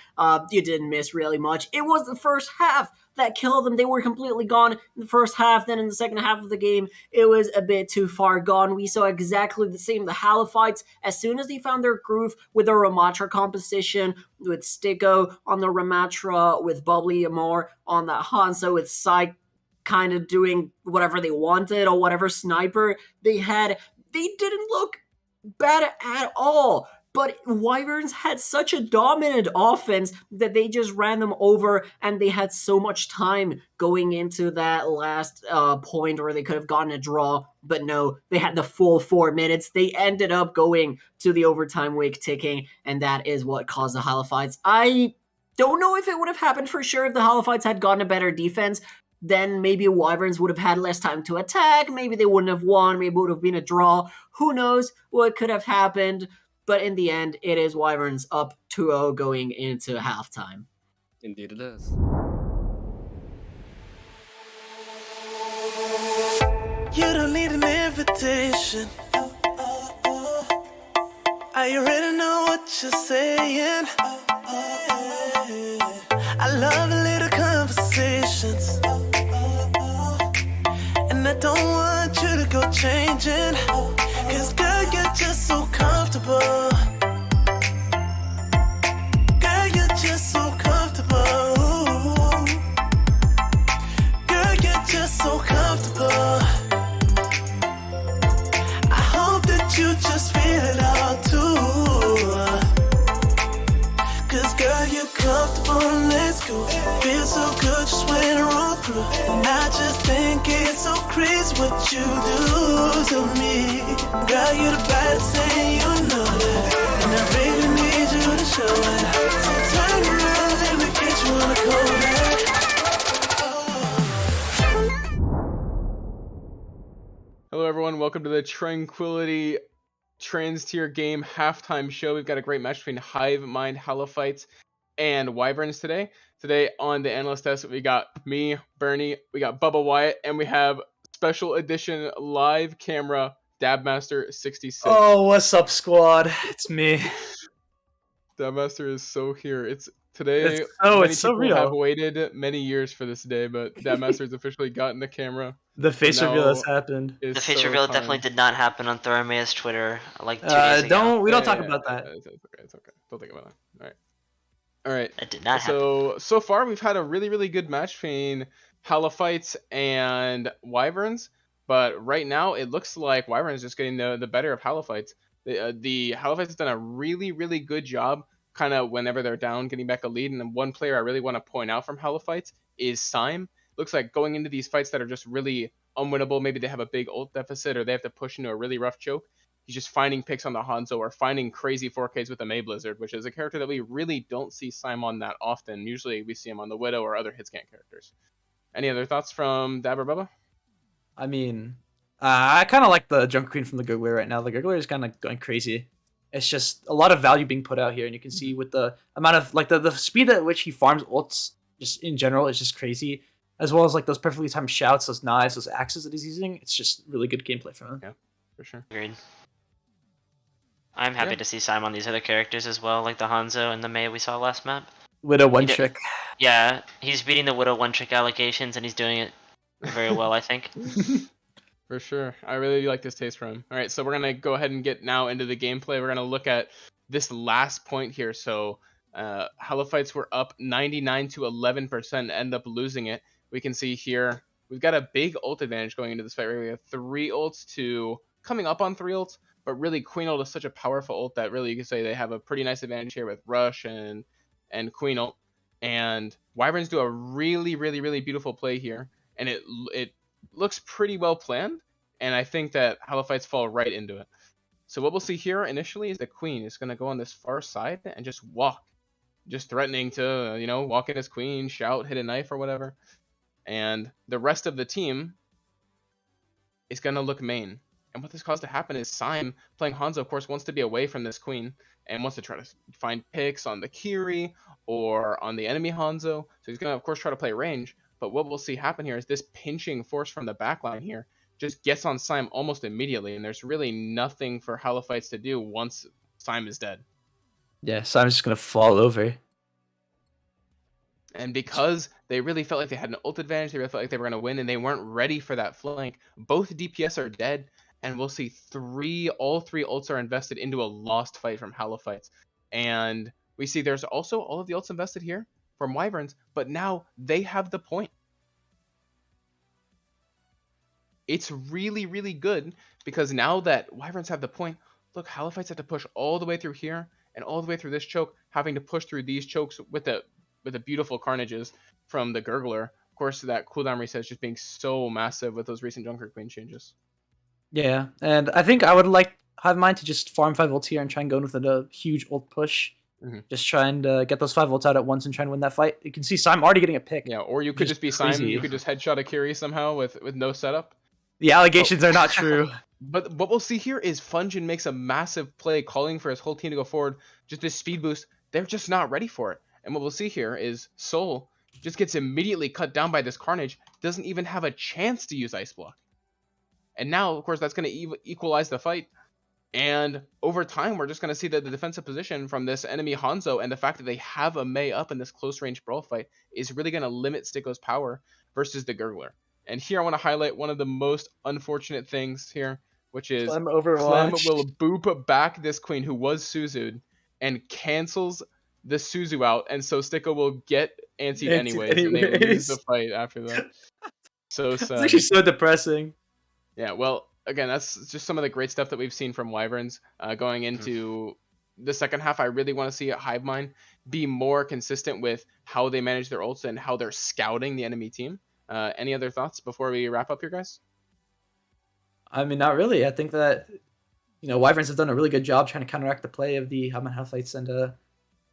you didn't miss really much. It was the first half that killed them. They were completely gone in the first half. Then in the second half of the game, it was a bit too far gone. We saw exactly the same. The Halophytes, as soon as they found their groove with the Ramattra composition, with Sticko on the Ramattra, with Bubbly Amor on that Hanzo, with Psych kind of doing whatever they wanted, or whatever sniper they had, they didn't look bad at all. But Wyverns had such a dominant offense that they just ran them over, and they had so much time going into that last point where they could have gotten a draw. But no, they had the full 4 minutes. They ended up going to the overtime wick ticking, and that is what caused the Halophytes. I don't know if it would have happened for sure if the Halophytes had gotten a better defense. Then maybe Wyverns would have had less time to attack. Maybe they wouldn't have won. Maybe it would have been a draw. Who knows what could have happened? But in the end, it is Wyverns up 2-0 going into halftime. Indeed it is. You don't need an invitation. I already know what you're saying. I love a little conversations. And I don't want you to go changing. Cause girl, you're just so comfortable. Girl, you're just so comfortable. Girl, you're just so comfortable. go. Feels so good just when I roll through. And I just think it's so crazy what you do to me. Girl, you the baddest thing, you know that. And I really need you to show it. So turn around, let me get you on the corner. Hello everyone, welcome to the Tranquility Trans Tier game halftime show. We've got a great match between Hivemind, Halophytes, and Wyverns today. Today on the Analyst test, we got me, Bernie, we got Bubbawyatt, and we have special edition live camera Dabmaster 66. Oh, what's up, squad? It's me. Dabmaster is so here. It's today. It's so people real. have waited many years for this day, but Dabmaster has officially gotten the camera. The face So reveal now has happened. is The face so reveal time. definitely did not happen on Thoramaya's Twitter like 2 days ago. We don't talk about that. It's okay. It's okay. Don't think about that. All right. That did not happen. So far we've had a really good match between Halophytes and Wyverns, but right now it looks like Wyverns just getting the better of Halophytes. The Halophytes have done a really good job, kind of whenever they're down, getting back a lead. And then one player I really want to point out from Halophytes is Syme. Looks like going into these fights that are just really unwinnable, maybe they have a big ult deficit or they have to push into a really rough choke, he's just finding picks on the Hanzo or finding crazy 4Ks with the May Blizzard, which is a character that we really don't see Syme on that often. Usually we see him on the Widow or other hitscan characters. Any other thoughts from Dab or Bubba? I mean, I kind of like the Jungle Queen from the Gurgler right now. The Gurgler is kind of going crazy. It's just a lot of value being put out here, and you can see with the amount of like the speed at which he farms ults, just in general, is just crazy. As well as like those perfectly timed shouts, those knives, those axes that he's using. It's just really good gameplay from him. Yeah, for sure. Agreed. I'm happy to see Syme on these other characters as well, like the Hanzo and the Mei we saw last map. Widow one trick. Yeah, he's beating the Widow one trick allegations and he's doing it very well, I think. For sure. I really like this taste from him. All right, so we're going to go ahead and get now into the gameplay. We're going to look at this last point here. So Halophytes were up 99 to 11%, end up losing it. We can see here we've got a big ult advantage going into this fight. We have 3 ults to coming up on 3 ults, but really Queen ult is such a powerful ult that really you can say they have a pretty nice advantage here with Rush and Queen ult. And Wyverns do a really beautiful play here, and it looks pretty well planned, and I think that Halophytes fall right into it. So what we'll see here initially is the Queen is going to go on this far side and just walk, just threatening to, walk in as Queen, shout, hit a knife or whatever. And the rest of the team is going to look main. And what this caused to happen is Syme, playing Hanzo, of course, wants to be away from this Queen and wants to try to find picks on the Kryy or on the enemy Hanzo. So he's going to, of course, try to play range. But what we'll see happen here is this pinching force from the backline here just gets on Syme almost immediately. And there's really nothing for Halophytes to do once Syme is dead. Yeah, Syme's just going to fall over. And because they really felt like they had an ult advantage, they really felt like they were going to win, and they weren't ready for that flank, both DPS are dead, and we'll see all three ults are invested into a lost fight from Halophytes. And we see there's also all of the ults invested here from Wyverns, but now they have the point. It's really good, because now that Wyverns have the point, look, Halophytes have to push all the way through here, and all the way through this choke, having to push through these chokes with the beautiful carnages from the Gurgler. Of course, that cooldown reset is just being so massive with those recent Junker Queen changes. Yeah, and I think I would like Hivemind to just farm 5 ults here and try and go in with a huge ult push. Just try and get those 5 ults out at once and try and win that fight. You can see Syme already getting a pick. Yeah, or you could just be Syme. You could just headshot a Kryy somehow with no setup. The allegations are not true. But what we'll see here is Fungin makes a massive play, calling for his whole team to go forward. Just this speed boost, they're just not ready for it. And what we'll see here is Soul just gets immediately cut down by this Carnage, doesn't even have a chance to use Ice Block. And now, of course, that's going to equalize the fight. And over time, we're just going to see that the defensive position from this enemy Hanzo and the fact that they have a Mei up in this close-range brawl fight is really going to limit Sticko's power versus the Gurgler. And here I want to highlight one of the most unfortunate things here, which is Clem will boop back this Queen who was Suzu'd and cancels the Suzu out, and so Sticko will get antied anyways, and they lose the fight after that. So sad. It's actually so depressing. Yeah, well, again, that's just some of the great stuff that we've seen from Wyverns going into the second half, I really want to see Hivemind be more consistent with how they manage their ults and how they're scouting the enemy team. Any other thoughts before we wrap up here, guys? I mean, not really. I think that, you know, Wyverns have done a really good job trying to counteract the play of the Halophytes, and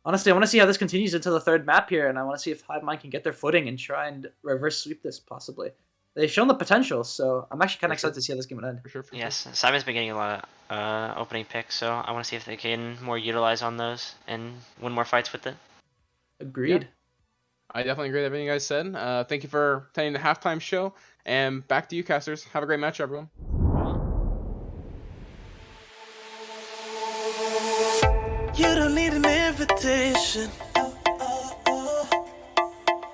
honestly, I want to see how this continues into the third map here, and I want to see if Hivemind can get their footing and try and reverse sweep this, possibly. They've shown the potential, so I'm actually kind of excited to see how this game will end. For sure. Yes, Simon's been getting a lot of opening picks, so I want to see if they can more utilize on those and win more fights with it. Agreed. Yeah. I definitely agree with everything you guys said. Thank you for attending the halftime show, and back to you, casters. Have a great match, everyone. You don't need an invitation.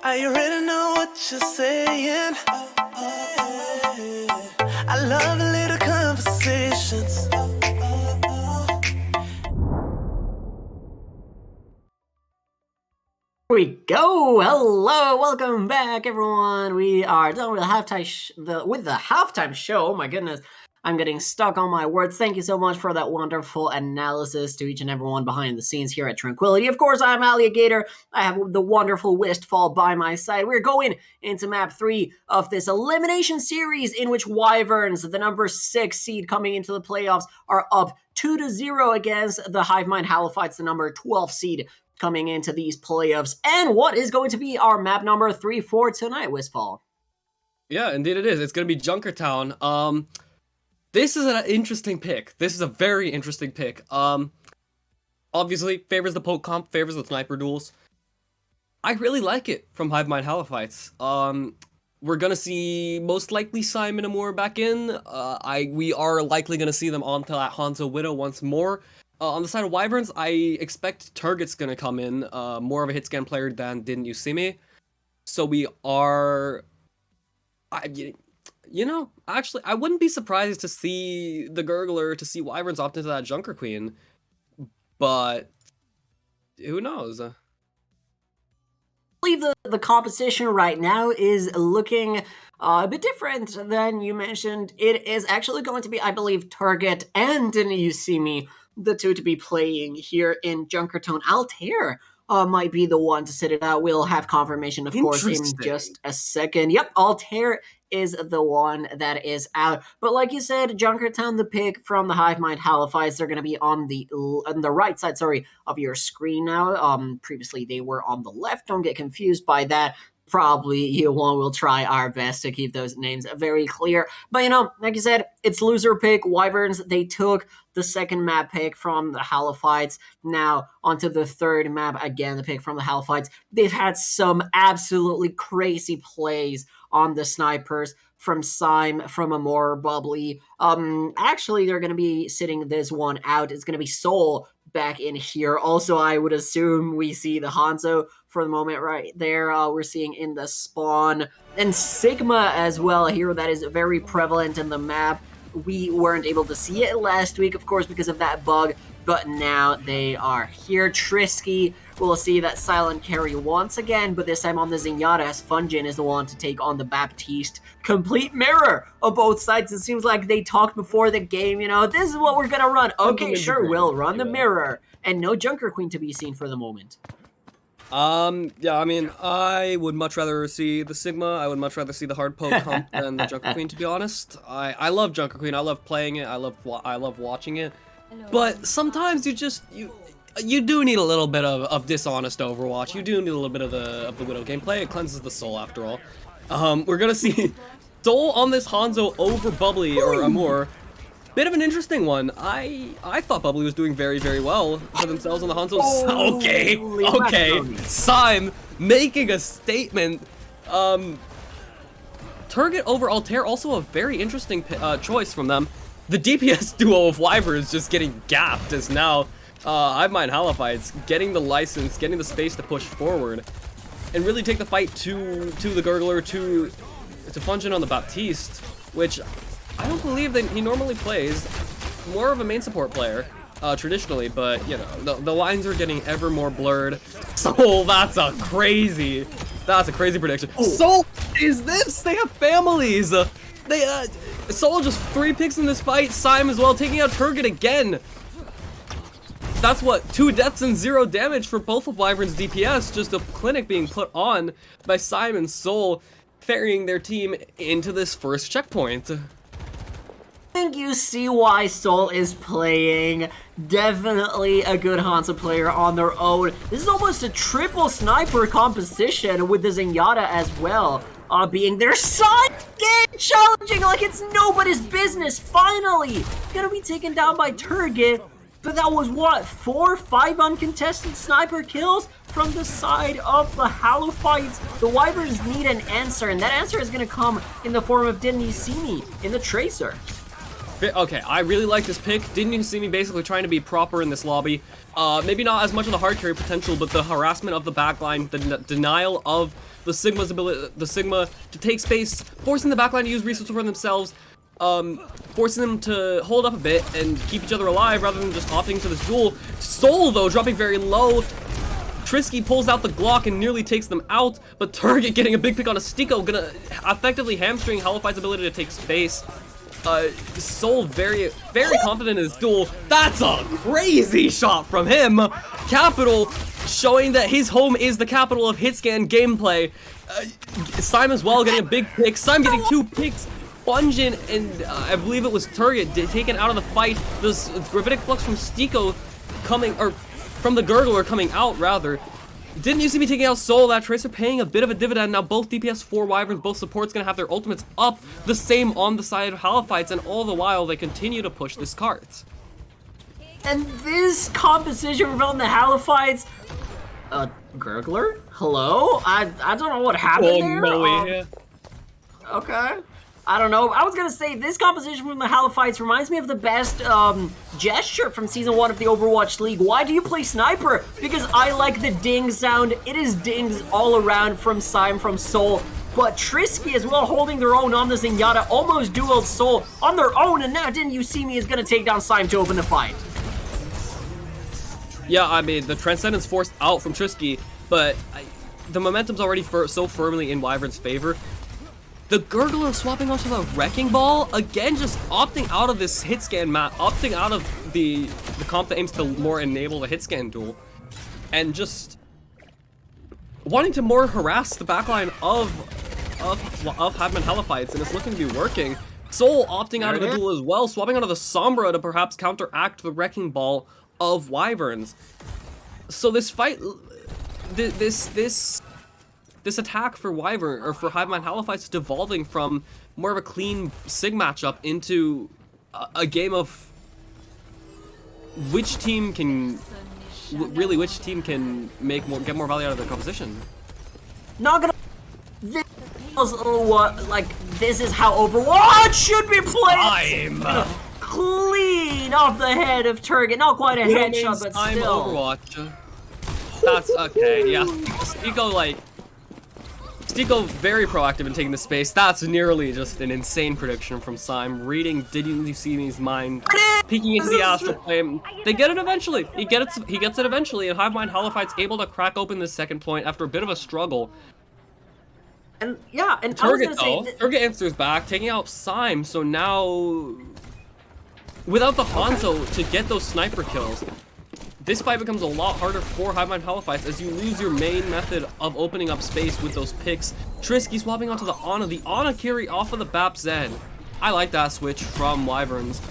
I already know what you're saying. I love a little conversations. Here we go. Hello, welcome back, everyone. We are done with the halftime show. Oh my goodness, I'm getting stuck on my words. Thank you so much for that wonderful analysis to each and everyone behind the scenes here at Tranquility. Of course, I'm Aliagator. I have the wonderful Wistfall by my side. We're going into map 3 of this elimination series in which Wyverns, the number 6 seed coming into the playoffs, are up 2-0 against the Hivemind Halophytes, the number 12 seed coming into these playoffs. And what is going to be our map number 3 for tonight, Wistfall? Yeah, indeed it is. It's going to be Junkertown. This is an interesting pick. This is a very interesting pick. Obviously, favors the poke comp, favors the sniper duels. I really like it from Hivemind Halophytes. We're gonna see most likely Simon and Moore back in. We are likely gonna see them onto that Hanzo Widow once more. On the side of Wyverns, I expect Turget's gonna come in, more of a hit scan player than Didn't You See Me. So we are... You know, actually, I wouldn't be surprised to see the Gurgler, to see Wyverns opt into that Junker Queen, but who knows? I believe the composition right now is looking a bit different than you mentioned. It is actually going to be, I believe, Target and Didn't You See Me, the two to be playing here in Junkertown. Altair might be the one to sit it out. We'll have confirmation, of course, in just a second. Yep, Altair is the one that is out. But like you said, Junkertown, the pick from the Hivemind Halophytes, they're going to be on the right side, of your screen now. Previously, they were on the left. Don't get confused by that. Probably you one will try our best to keep those names very clear. But, you know, like you said, it's loser pick. Wyverns, they took the second map pick from the Halophytes. Now, onto the third map, again, the pick from the Halophytes. They've had some absolutely crazy plays on the snipers from Sime, from Amor, Bubbly. Actually, they're going to be sitting this one out. It's going to be Soul back in here. Also, I would assume we see the Hanzo for the moment right there. We're seeing in the spawn. And Sigma as well, a hero that is very prevalent in the map. We weren't able to see it last week, of course, because of that bug, but now they are here. Trisky, we'll see that silent carry once again, but this time on the Zenyatta, as Funjin is the one to take on the Baptiste. Complete mirror of both sides. It seems like they talked before the game, you know, this is what we're gonna run. Okay, sure, we'll run the mirror. And no Junker Queen to be seen for the moment. Yeah, I mean, I would much rather see the Sigma. I would much rather see the hard poke comp than the Junker Queen, to be honest. I love Junker Queen. I love playing it. I love watching it. But sometimes you do need a little bit of dishonest Overwatch. You do need a little bit of the Widow gameplay. It cleanses the soul, after all. We're gonna see Soul on this Hanzo over Bubbly or Amor. Bit of an interesting one. I thought Bubbly was doing very, very well for themselves on the Hanzo. Okay. Sime making a statement. Target over Altair, also a very interesting choice from them. The DPS duo of Wyverns just getting gapped is now Hivemind Halophytes getting the license, getting the space to push forward, and really take the fight to the Gurgler, to Funjin on the Baptiste, which I don't believe that he normally plays. More of a main support player, traditionally, but, you know, the lines are getting ever more blurred. Soul, that's a crazy prediction. Soul is this? They have families! Soul just 3 picks in this fight. Sime as well, taking out Turget again. That's what, 2 deaths and 0 damage for both of Wyvern's DPS, just a clinic being put on by Simon Soul, ferrying their team into this first checkpoint. I think you see why Soul is playing. Definitely a good Hanzo player on their own. This is almost a triple sniper composition with the Zenyatta as well. Being their side again, challenging like it's nobody's business. Finally, gonna be taken down by Turget. But that was what, 4 or 5 uncontested sniper kills from the side of the Halophytes. The Wyverns need an answer, and that answer is gonna come in the form of Didn't You See Me in the Tracer. Okay, I really like this pick. Didn't You See Me basically trying to be proper in this lobby. Maybe not as much of the hard carry potential, but the harassment of the backline, the denial of the Sigma's ability, the Sigma to take space, forcing the backline to use resources for themselves, forcing them to hold up a bit and keep each other alive rather than just opting to this duel. Soul, though, dropping very low. Trisky pulls out the Glock and nearly takes them out, but Turget getting a big pick on a Stico, gonna effectively hamstring Halophyte's ability to take space. Soul very confident in his duel. That's a crazy shot from him. Capital showing that his home is the capital of hitscan gameplay. Simon as well getting a big pick. Simon getting 2 picks. Bungeon and I believe it was Turget taken out of the fight. This gravitic flux from Stico coming, or from the Gurgler coming out rather. Didn't You See Me taking out Soul. That Tracer paying a bit of a dividend. Now both DPS 4 Wyverns, both supports gonna have their ultimates up. The same on the side of Halophytes, and all the while they continue to push this cart. And this composition from the Halophytes, Gurgler? Hello? I don't know what happened there. No, okay. I don't know. I was gonna say, this composition from the Halophytes reminds me of the best gesture from Season 1 of the Overwatch League. Why do you play Sniper? Because I like the ding sound. It is dings all around from Sim, from Soul. But Trisky as well holding their own on the Zenyatta, almost dueled Soul on their own, and now Didn't You See Me is gonna take down Sim to open the fight. Yeah, I mean, the Transcendence forced out from Trisky, but the momentum's already so firmly in Wyvern's favor. The Gurgler swapping onto the Wrecking Ball, again just opting out of this hit scan map, opting out of the comp that aims to more enable the hit scan duel, and just wanting to more harass the backline of Hivemind Halophytes, and it's looking to be working. Soul opting out of the duel as well, swapping onto the Sombra to perhaps counteract the Wrecking Ball of Wyverns. So this fight, this attack for Wyvern, or for Hivemind Halophytes, is devolving from more of a clean Sig matchup into a game of which team can get more value out of their composition. Not gonna. This is this is how Overwatch should be played. Clean off the head of Turget. Not quite a headshot, but I'm still. Overwatch. That's okay. Yeah, Stico very proactive in taking the space. That's nearly just an insane prediction from Sim. Reading Didn't You See Me's mind, peeking into the astral plane. They get it eventually. He gets it eventually, and Hivemind Halophytes able to crack open the second point after a bit of a struggle. And yeah, and Turget answers back, taking out Sim. So now, without the Hanzo to get those sniper kills, this fight becomes a lot harder for Hivemind Halophytes as you lose your main method of opening up space with those picks. Trisky swapping onto the Ana carry off of the Bap Zed. I like that switch from Wyverns.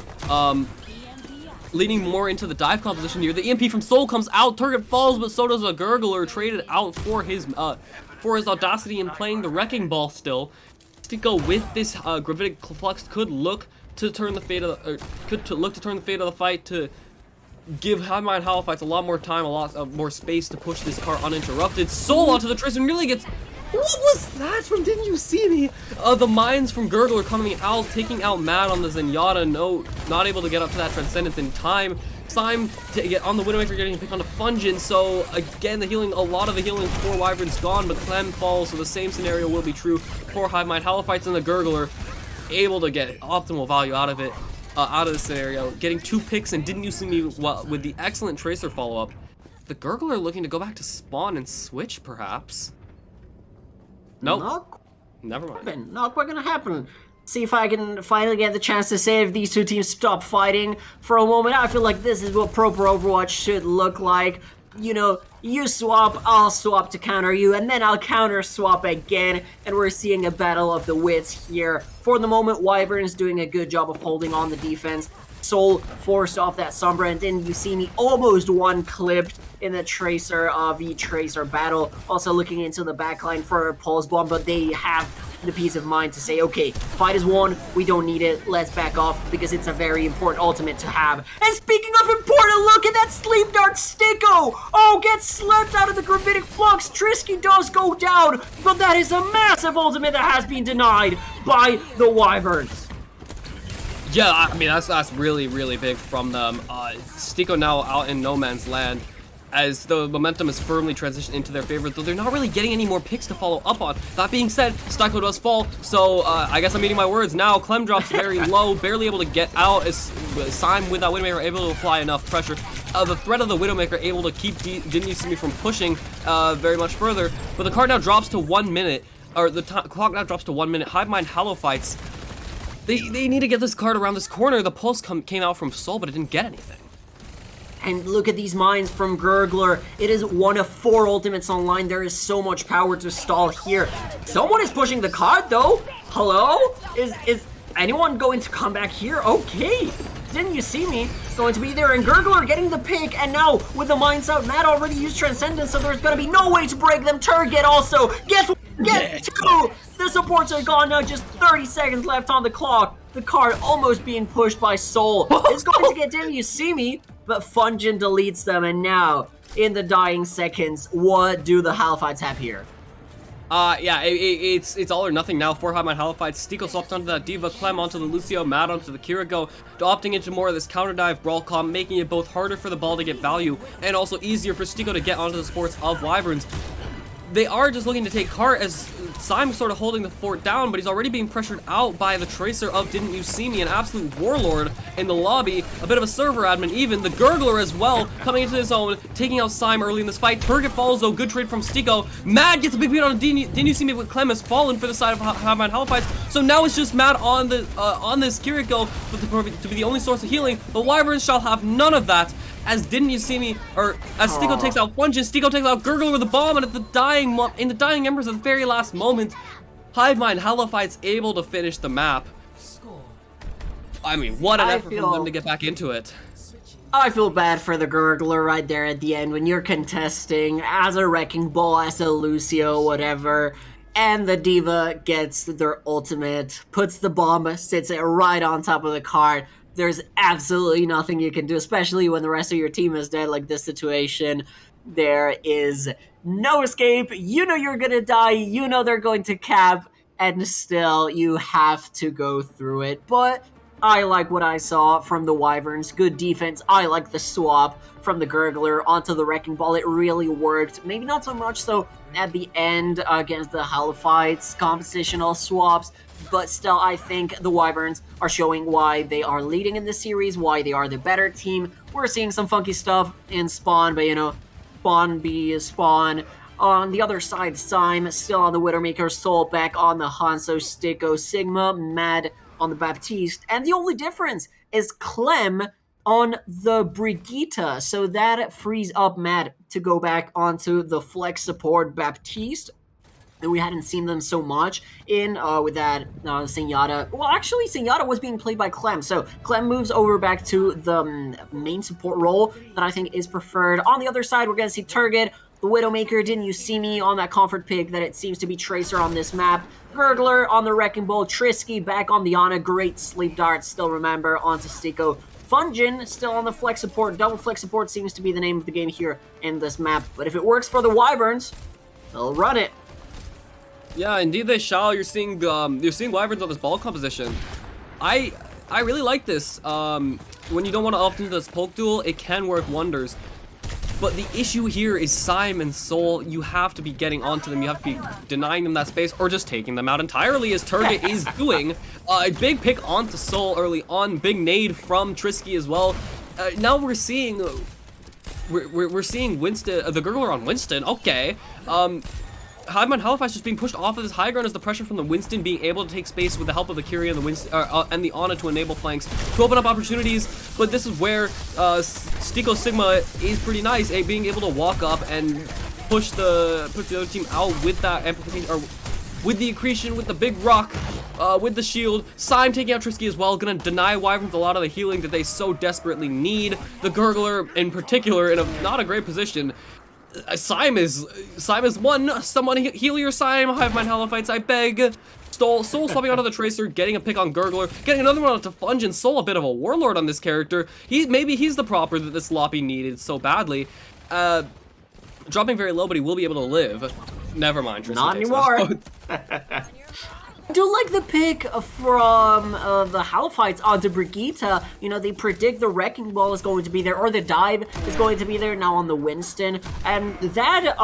Leading more into the dive composition here. The EMP from Soul comes out, Turget falls, but so does a Gurgler, traded out for his audacity in playing the Wrecking Ball still. Stico with this gravitic flux could look to turn the fate of the fight, to give Hivemind Halophytes a lot more time, a lot more space to push this car uninterrupted. Soul onto the Tracer nearly gets... What was that from Didn't You See Me? The mines from Gurgler coming out, taking out Mad on the Zenyatta. No, not able to get up to that Transcendence in time. Sim to get on the Widowmaker, getting a pick on the Fungin. So again, a lot of the healing for Wyvern's gone, but Clem falls, so the same scenario will be true for Hivemind Halophytes, and the Gurgler able to get optimal value out of it. Out of the scenario, getting 2 picks, and Didn't You See Me with the excellent Tracer follow-up. The Gurgler looking to go back to spawn and switch, perhaps. Nope. Never mind. Not quite gonna happen. see if I can finally get the chance to save these two teams stop fighting for a moment. I feel like this is what proper Overwatch should look like. You know, you swap, I'll swap to counter you, and then I'll counter swap again, and we're seeing a battle of the wits here. For the moment, Wyverns doing a good job of holding on the defense. Soul forced off that Sombra, and then you see me almost one clipped in the Tracer v Tracer battle. Also looking into the backline for a Pulse Bomb, but they have the peace of mind to say, okay, fight is won, we don't need it, let's back off, because it's a very important ultimate to have. And speaking of important, look at that Sleep Dart Sticko! Oh, gets slept out of the Gravitic Flux, Trisky does go down, but that is a massive ultimate that has been denied by the Wyverns. Yeah, I mean, that's really, really big from them. Sticko now out in no man's land as the momentum is firmly transitioned into their favor, though they're not really getting any more picks to follow up on. That being said, Sticko does fall, so I guess I'm eating my words now. Clem drops very low, barely able to get out. As Sime with that Widowmaker able to apply enough pressure. The threat of the Widowmaker able to keep Didn't You See Me from pushing very much further, but the card now drops to 1 minute, or the clock now drops to 1 minute. Hivemind Halophytes. They need to get this card around this corner. The pulse came out from Soul, but it didn't get anything. And look at these mines from Gurgler. It is one of 4 ultimates online. There is so much power to stall here. Someone is pushing the card though. Hello? Is anyone going to come back here? Okay. Didn't You See Me? It's going to be there, and Gurgler getting the pick, and now with the mines out, Matt already used Transcendence, so there's gonna be no way to break them. Turget also gets 2. The supports are gone now, just 30 seconds left on the clock. The card almost being pushed by Soul. It's going to get Didn't You See Me? But Fungin deletes them, and now, in the dying seconds, what do the Halophytes have here? Yeah, it's all or nothing now for Hivemind Halophytes. Sticko swapped onto that Diva, Clem onto the Lucio, Matt onto the Kiriko, opting into more of this counter dive brawl comp, making it both harder for the ball to get value, and also easier for Sticko to get onto the supports of Wyverns. They are just looking to take heart as Sime's sort of holding the fort down, but he's already being pressured out by the Tracer of Didn't You See Me, an absolute warlord in the lobby, a bit of a server admin even, the Gurgler as well, coming into his own, taking out Sime early in this fight. Turget falls though, good trade from Sticko. Mad gets a big beat on Didn't You See Me, but Clem has fallen for the side of Hivemind Halophytes, so now it's just Mad on this Kiriko to be the only source of healing. The Wyverns shall have none of that, as Didn't You See Me, or as Sticko takes out Fungin, Sticko takes out Gurgler with a bomb, and at the in the dying embers at the very last moment, Hivemind Halophytes able to finish the map. I mean, what an effort for them to get back into it. I feel bad for the Gurgler right there at the end when you're contesting as a Wrecking Ball, as a Lucio, whatever, and the Diva gets their ultimate, puts the bomb, sits it right on top of the card. There's absolutely nothing you can do, especially when the rest of your team is dead like this situation. There is no escape. You know you're gonna die. You know they're going to cap, and still you have to go through it. But I like what I saw from the Wyverns. Good defense. I like the swap from the Gurgler onto the Wrecking Ball. It really worked. Maybe not so much so at the end against the Halophytes compositional swaps, but still I think the Wyverns are showing why they are leading in this series, why they are the better team. We're seeing some funky stuff in Spawn, but you know, Spawn be Spawn. On the other side, Sime still on the Widowmaker, Soul back on the Hanzo, Sticko, Sigma, Mad on the Baptiste, and the only difference is Clem on the Brigitte, so that frees up Mad to go back onto the flex support Baptiste. And we hadn't seen them so much in with that Zenyatta. Well, actually, Zenyatta was being played by Clem, so Clem moves over back to the main support role that I think is preferred. On the other side, we're going to see Turget, the Widowmaker, Didn't You See Me on that comfort pick that it seems to be Tracer on this map. Gurgler on the Wrecking Ball, Trisky back on the Ana, great sleep dart, still remember, onto Sticko. Fungin still on the flex support, double flex support seems to be the name of the game here in this map, but if it works for the Wyverns, they'll run it. Yeah, indeed they shall. You're seeing Wyverns on this ball composition. I really like this. When you don't want to opt into this poke duel, it can work wonders. But the issue here is Sime and Soul. You have to be getting onto them. You have to be denying them that space or just taking them out entirely, as Turget is doing. A big pick onto Soul early on. Big nade from Trisky as well. Now we're seeing Winston, the Gurgler on Winston. Okay. Hivemind Halophytes just being pushed off of this high ground as the pressure from the Winston being able to take space with the help of the Kryy and the Winston and the Ana to enable flanks to open up opportunities. But this is where Stico Sigma is pretty nice at being able to walk up and push the other team out with that amplification, or with the accretion, with the big rock, with the shield. Syme taking out Trisky as well, gonna deny Wyverns a lot of the healing that they so desperately need. The Gurgler in particular in a not a great position. Syme is one. Someone heal your Syme, Hivemind Halophytes, I beg. Soul swapping onto the Tracer, getting a pick on Gurgler, getting another one onto Funge, Soul a bit of a warlord on this character. Maybe he's the propper that this Loppy needed so badly. Dropping very low, but he will be able to live. Never mind, Tristan. Not anymore. I do like the pick from the Halophytes onto Brigitte. You know, they predict the Wrecking Ball is going to be there, or the dive is going to be there now on the Winston. And that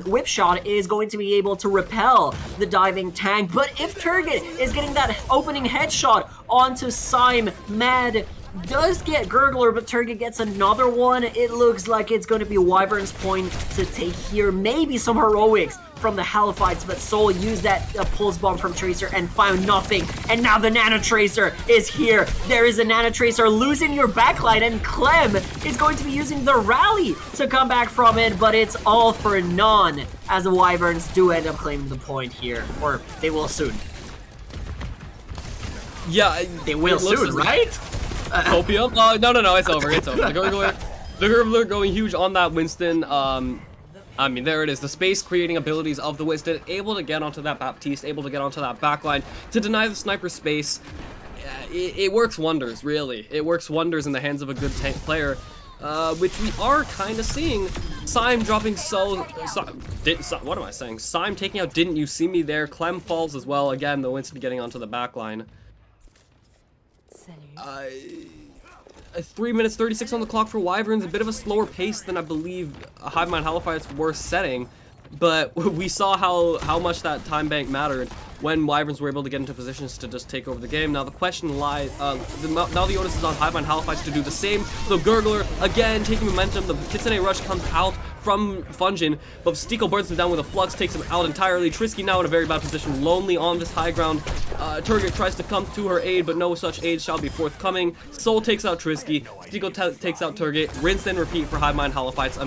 whip shot is going to be able to repel the diving tank. But if Turget is getting that opening headshot onto Syme, Mad does get Gurgler, but Turget gets another one. It looks like it's going to be Wyvern's point to take here. Maybe some heroics from the Halophytes, but Soul used that pulse bomb from Tracer and found nothing. And now the Nano Tracer is here. There is a Nano Tracer losing your backline, and Clem is going to be using the rally to come back from it, but it's all for none as the Wyverns do end up claiming the point here, or they will soon. Yeah, they will soon, right? Copium? No, it's over. It's over. The Gurgler going huge on that Winston. I mean, there it is. The space creating abilities of the Winston, able to get onto that Baptiste, able to get onto that backline to deny the sniper space. It works wonders, really. It works wonders in the hands of a good tank player, which we are kind of seeing. Syme dropping what am I saying? Syme taking out Didn't You See Me there. Clem falls as well. Again, the Winston getting onto the backline. 3 minutes 36 on the clock for Wyverns, a bit of a slower pace than I believe Hivemind Halophytes were setting, but we saw how much that time bank mattered when Wyverns were able to get into positions to just take over the game. Now the question lies, now the onus is on Hivemind Halophytes to do the same. So Gurgler, again, taking momentum, the Kitsune Rush comes out from Fungin, but Stico burns him down with a Flux, takes him out entirely. Trisky now in a very bad position, lonely on this high ground. Turget tries to come to her aid, but no such aid shall be forthcoming. Soul takes out Trisky, Stico takes out Turget, rinse then repeat for Hivemind Halophytes.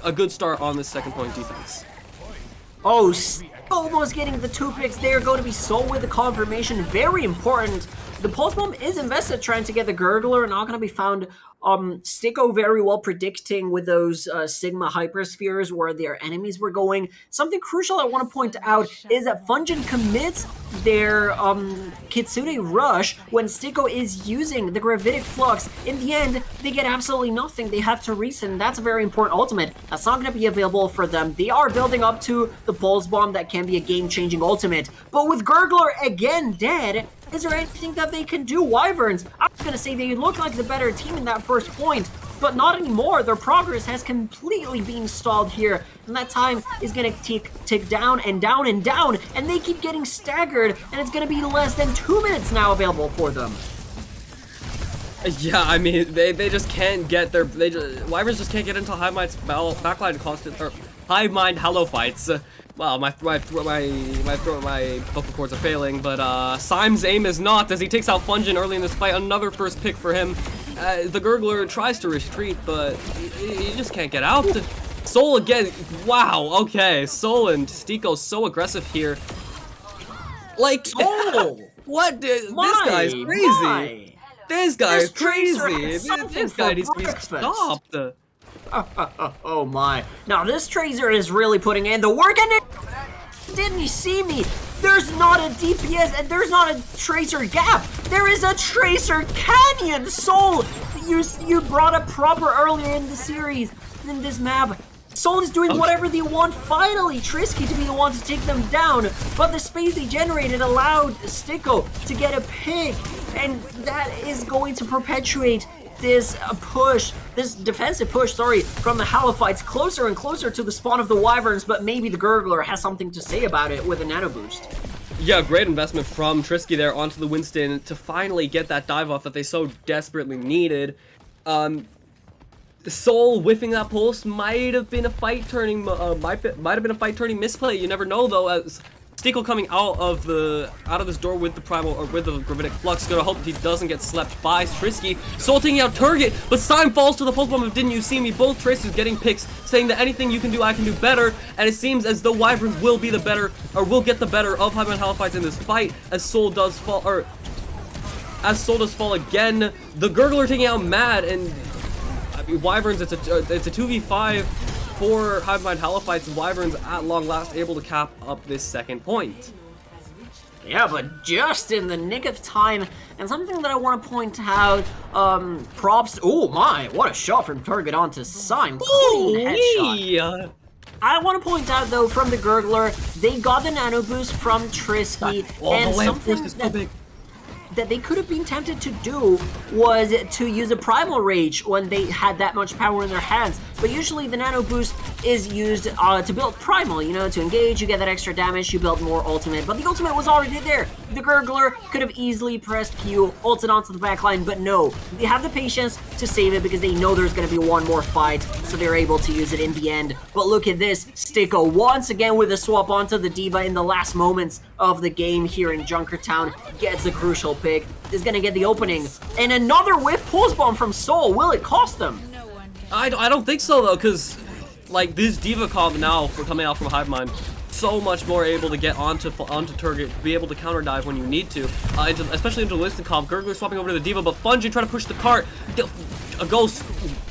A good start on this second point defense. Oh, almost getting the 2 picks there. Going to be Soul with the confirmation. Very important. The Pulse Bomb is invested trying to get the Gurgler. Not going to be found. Stico very well predicting with those Sigma Hyperspheres where their enemies were going. Something crucial I want to point out is that Fungin commits their Kitsune Rush when Stico is using the Gravitic Flux. In the end, they get absolutely nothing. They have to reset, and that's a very important ultimate. That's not going to be available for them. They are building up to the Pulse Bomb that can be a game-changing ultimate. But with Gurgler again dead, is there anything that they can do? Wyverns, I was going to say they look like the better team in that first point, but not anymore. Their progress has completely been stalled here, and that time is going to tick down and down and down, and they keep getting staggered, and it's going to be less than 2 minutes now available for them. Yeah, I mean, they just can't get their... Wyverns just can't get into Hivemind's backline constant... or Hivemind Halophytes. Wow, my vocal cords are failing, but Syme's aim is not, as he takes out Fungin early in this fight. Another first pick for him. The Gurgler tries to retreat, but he just can't get out. Soul again. Wow, okay. Soul and Stico so aggressive here. Like, Soul! What? This guy's crazy. This guy's crazy. This guy needs to be stopped. Oh my. Now this Tracer is really putting in the work, and didn't you see me? There's not a DPS and there's not a Tracer gap. There is a Tracer canyon. Soul, you brought up proper earlier in the series, in this map. Soul is doing whatever they want. Finally, Trisky to be the one to take them down, but the space they generated allowed Stico to get a pick, and that is going to perpetuate this defensive push, from the Halophytes closer and closer to the spawn of the Wyverns, but maybe the Gurgler has something to say about it with a nano boost. Yeah, great investment from Trisky there onto the Winston to finally get that dive off that they so desperately needed. Soul whiffing that pulse might have been a fight turning misplay. You never know though, as Stickle coming out of this door with the primal or with the gravitic flux, gonna hope he doesn't get slept by Trisky. Soul taking out Turget, but Sime falls to the pulse bomb of Didn't You See Me. Both Tracers getting picks, saying that anything you can do, I can do better. And it seems as though Wyverns will be the better, or will get the better of Hivemind Halophytes in this fight, as Soul does fall, again. The Gurgler taking out Mad, and I mean, Wyverns, it's a 2v5 for Hivemind Halophytes. Wyverns at long last able to cap up this second point. Yeah, but just in the nick of time, and something that I want to point out, props, oh my, what a shot from Target onto Sime, clean headshot. I want to point out though, from the Gurgler, they got the nano boost from Trisky, and something that they could have been tempted to do was to use a Primal Rage when they had that much power in their hands. But usually the Nano Boost is used to build Primal, you know, to engage, you get that extra damage, you build more Ultimate. But the Ultimate was already there. The Gurgler could have easily pressed Q, ulted onto the backline, but no. They have the patience to save it because they know there's going to be one more fight, so they're able to use it in the end. But look at this, Sticko once again with a swap onto the D.Va in the last moments of the game here in Junkertown, gets a crucial pick, is going to get the opening, and another whiff pulse bomb from Soul. Will it cost them? I don't think so though, because like this D.Va comp now for coming out from Hivemind, so much more able to get onto Turget, be able to counter dive when you need to, especially into Liston comp. Gurgler swapping over to the D.Va, but Fungin trying to push the cart, goes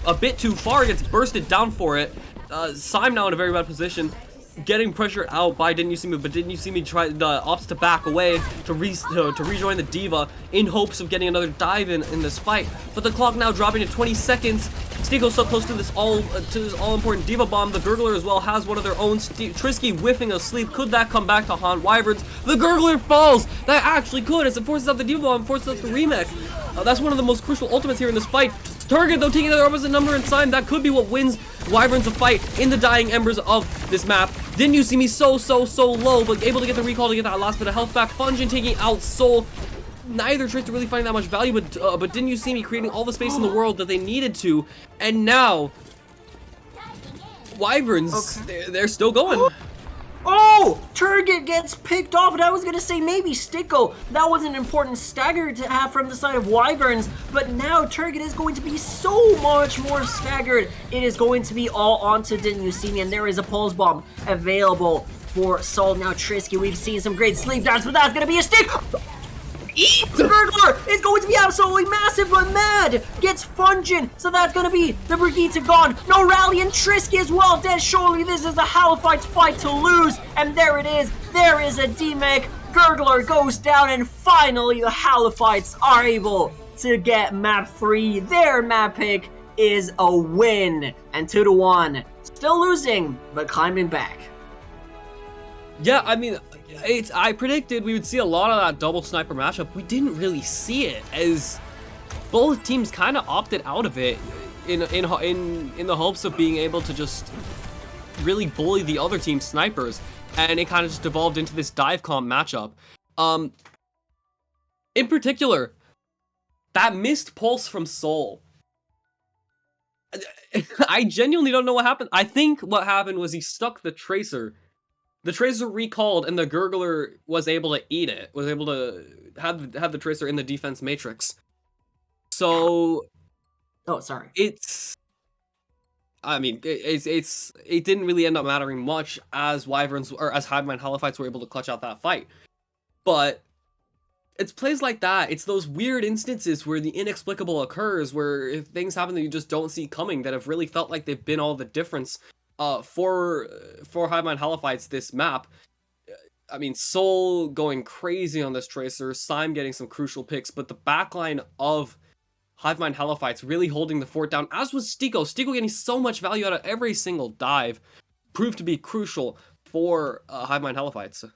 a bit too far, gets bursted down for it. Sime now in a very bad position, getting pressured out by Didn't You See Me, but Didn't You See Me try opts to back away to rejoin the D.Va in hopes of getting another dive in this fight. But the clock now dropping to 20 seconds. Stigo's so close to this all-important D.Va bomb. The Gurgler as well has one of their own. Trisky whiffing asleep. Could that come back to haunt Wyverns? The Gurgler falls! That actually could, as it forces out the D.Va bomb, forces out the remake. That's one of the most crucial ultimates here in this fight. Target though taking the opposite number and Sime. That could be what wins Wyverns a fight in the dying embers of this map. Didn't You See Me so low, but able to get the recall to get that last bit of health back. Fungin taking out Soul. Neither Tracer really finding that much value, but Didn't You See Me creating all the space in the world that they needed to. And now, Wyverns, they're still going. Oh! Turget gets picked off, and I was gonna say maybe Sticko. That was an important stagger to have from the side of Wyverns, but now Turget is going to be so much more staggered. It is going to be all onto Didn't You See Me, and there is a pulse bomb available for Soul. Now Trisky, we've seen some great sleep dance, but that's gonna be a stick! The Gurgler is going to be absolutely massive, but Mad gets Fungin, so that's going to be the Brigitte gone. No rally, and Trisky as well dead. Surely this is the Halophytes fight to lose, and there it is. There is a D-Mech. Gurgler goes down, and finally the Halophytes are able to get map 3. Their map pick is a win, and 2-1. Still losing, but climbing back. Yeah, I mean, I predicted we would see a lot of that double sniper matchup. We didn't really see it, as both teams kind of opted out of it in the hopes of being able to just really bully the other team's snipers, and it kind of just evolved into this dive comp matchup. In particular, that missed pulse from Soul. I genuinely don't know what happened. I think what happened was he stuck the Tracer. The Tracer recalled, and the Gurgler was able to eat it. Was able to have the Tracer in the defense matrix. So, oh, sorry. I mean, it didn't really end up mattering much as Wyverns or as Hivemind Halophytes were able to clutch out that fight. But it's plays like that. It's those weird instances where the inexplicable occurs, where if things happen that you just don't see coming, that have really felt like they've been all the difference. For Hivemind Halophytes this map. I mean, Soul going crazy on this Tracer, Sime getting some crucial picks, but the backline of Hivemind Halophytes really holding the fort down, as was Sticko. Sticko getting so much value out of every single dive proved to be crucial for Hivemind Halophytes.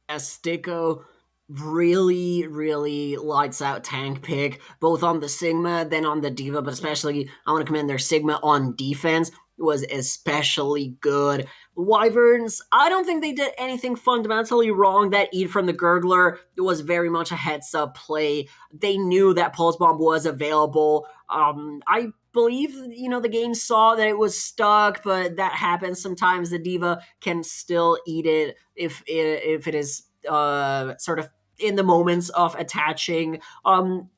As Sticko really lights out tank pick, both on the Sigma, then on the D.Va, but especially I want to commend their Sigma on defense. Was especially good. Wyverns, I don't think they did anything fundamentally wrong. That eat from the Gurgler was very much a heads-up play. They knew that Pulse Bomb was available. I believe, you know, the game saw that it was stuck, but that happens sometimes. The D.Va can still eat it if it is sort of in the moments of attaching.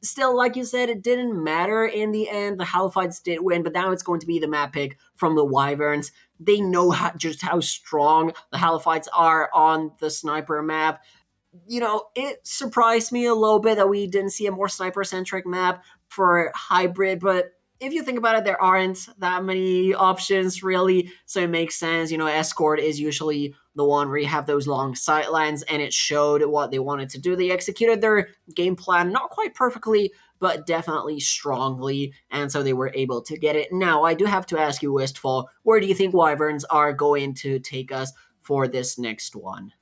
Still, like you said, it didn't matter in the end. The Halophytes did win, but now it's going to be the map pick from the Wyverns. They know just how strong the Halophytes are on the sniper map. You know, it surprised me a little bit that we didn't see a more sniper-centric map for hybrid, but if you think about it, there aren't that many options, really, so it makes sense. You know, Escort is usually the one where you have those long sightlines, and it showed what they wanted to do. They executed their game plan, not quite perfectly, but definitely strongly, and so they were able to get it. Now, I do have to ask you, Wistfall, where do you think Wyverns are going to take us for this next one?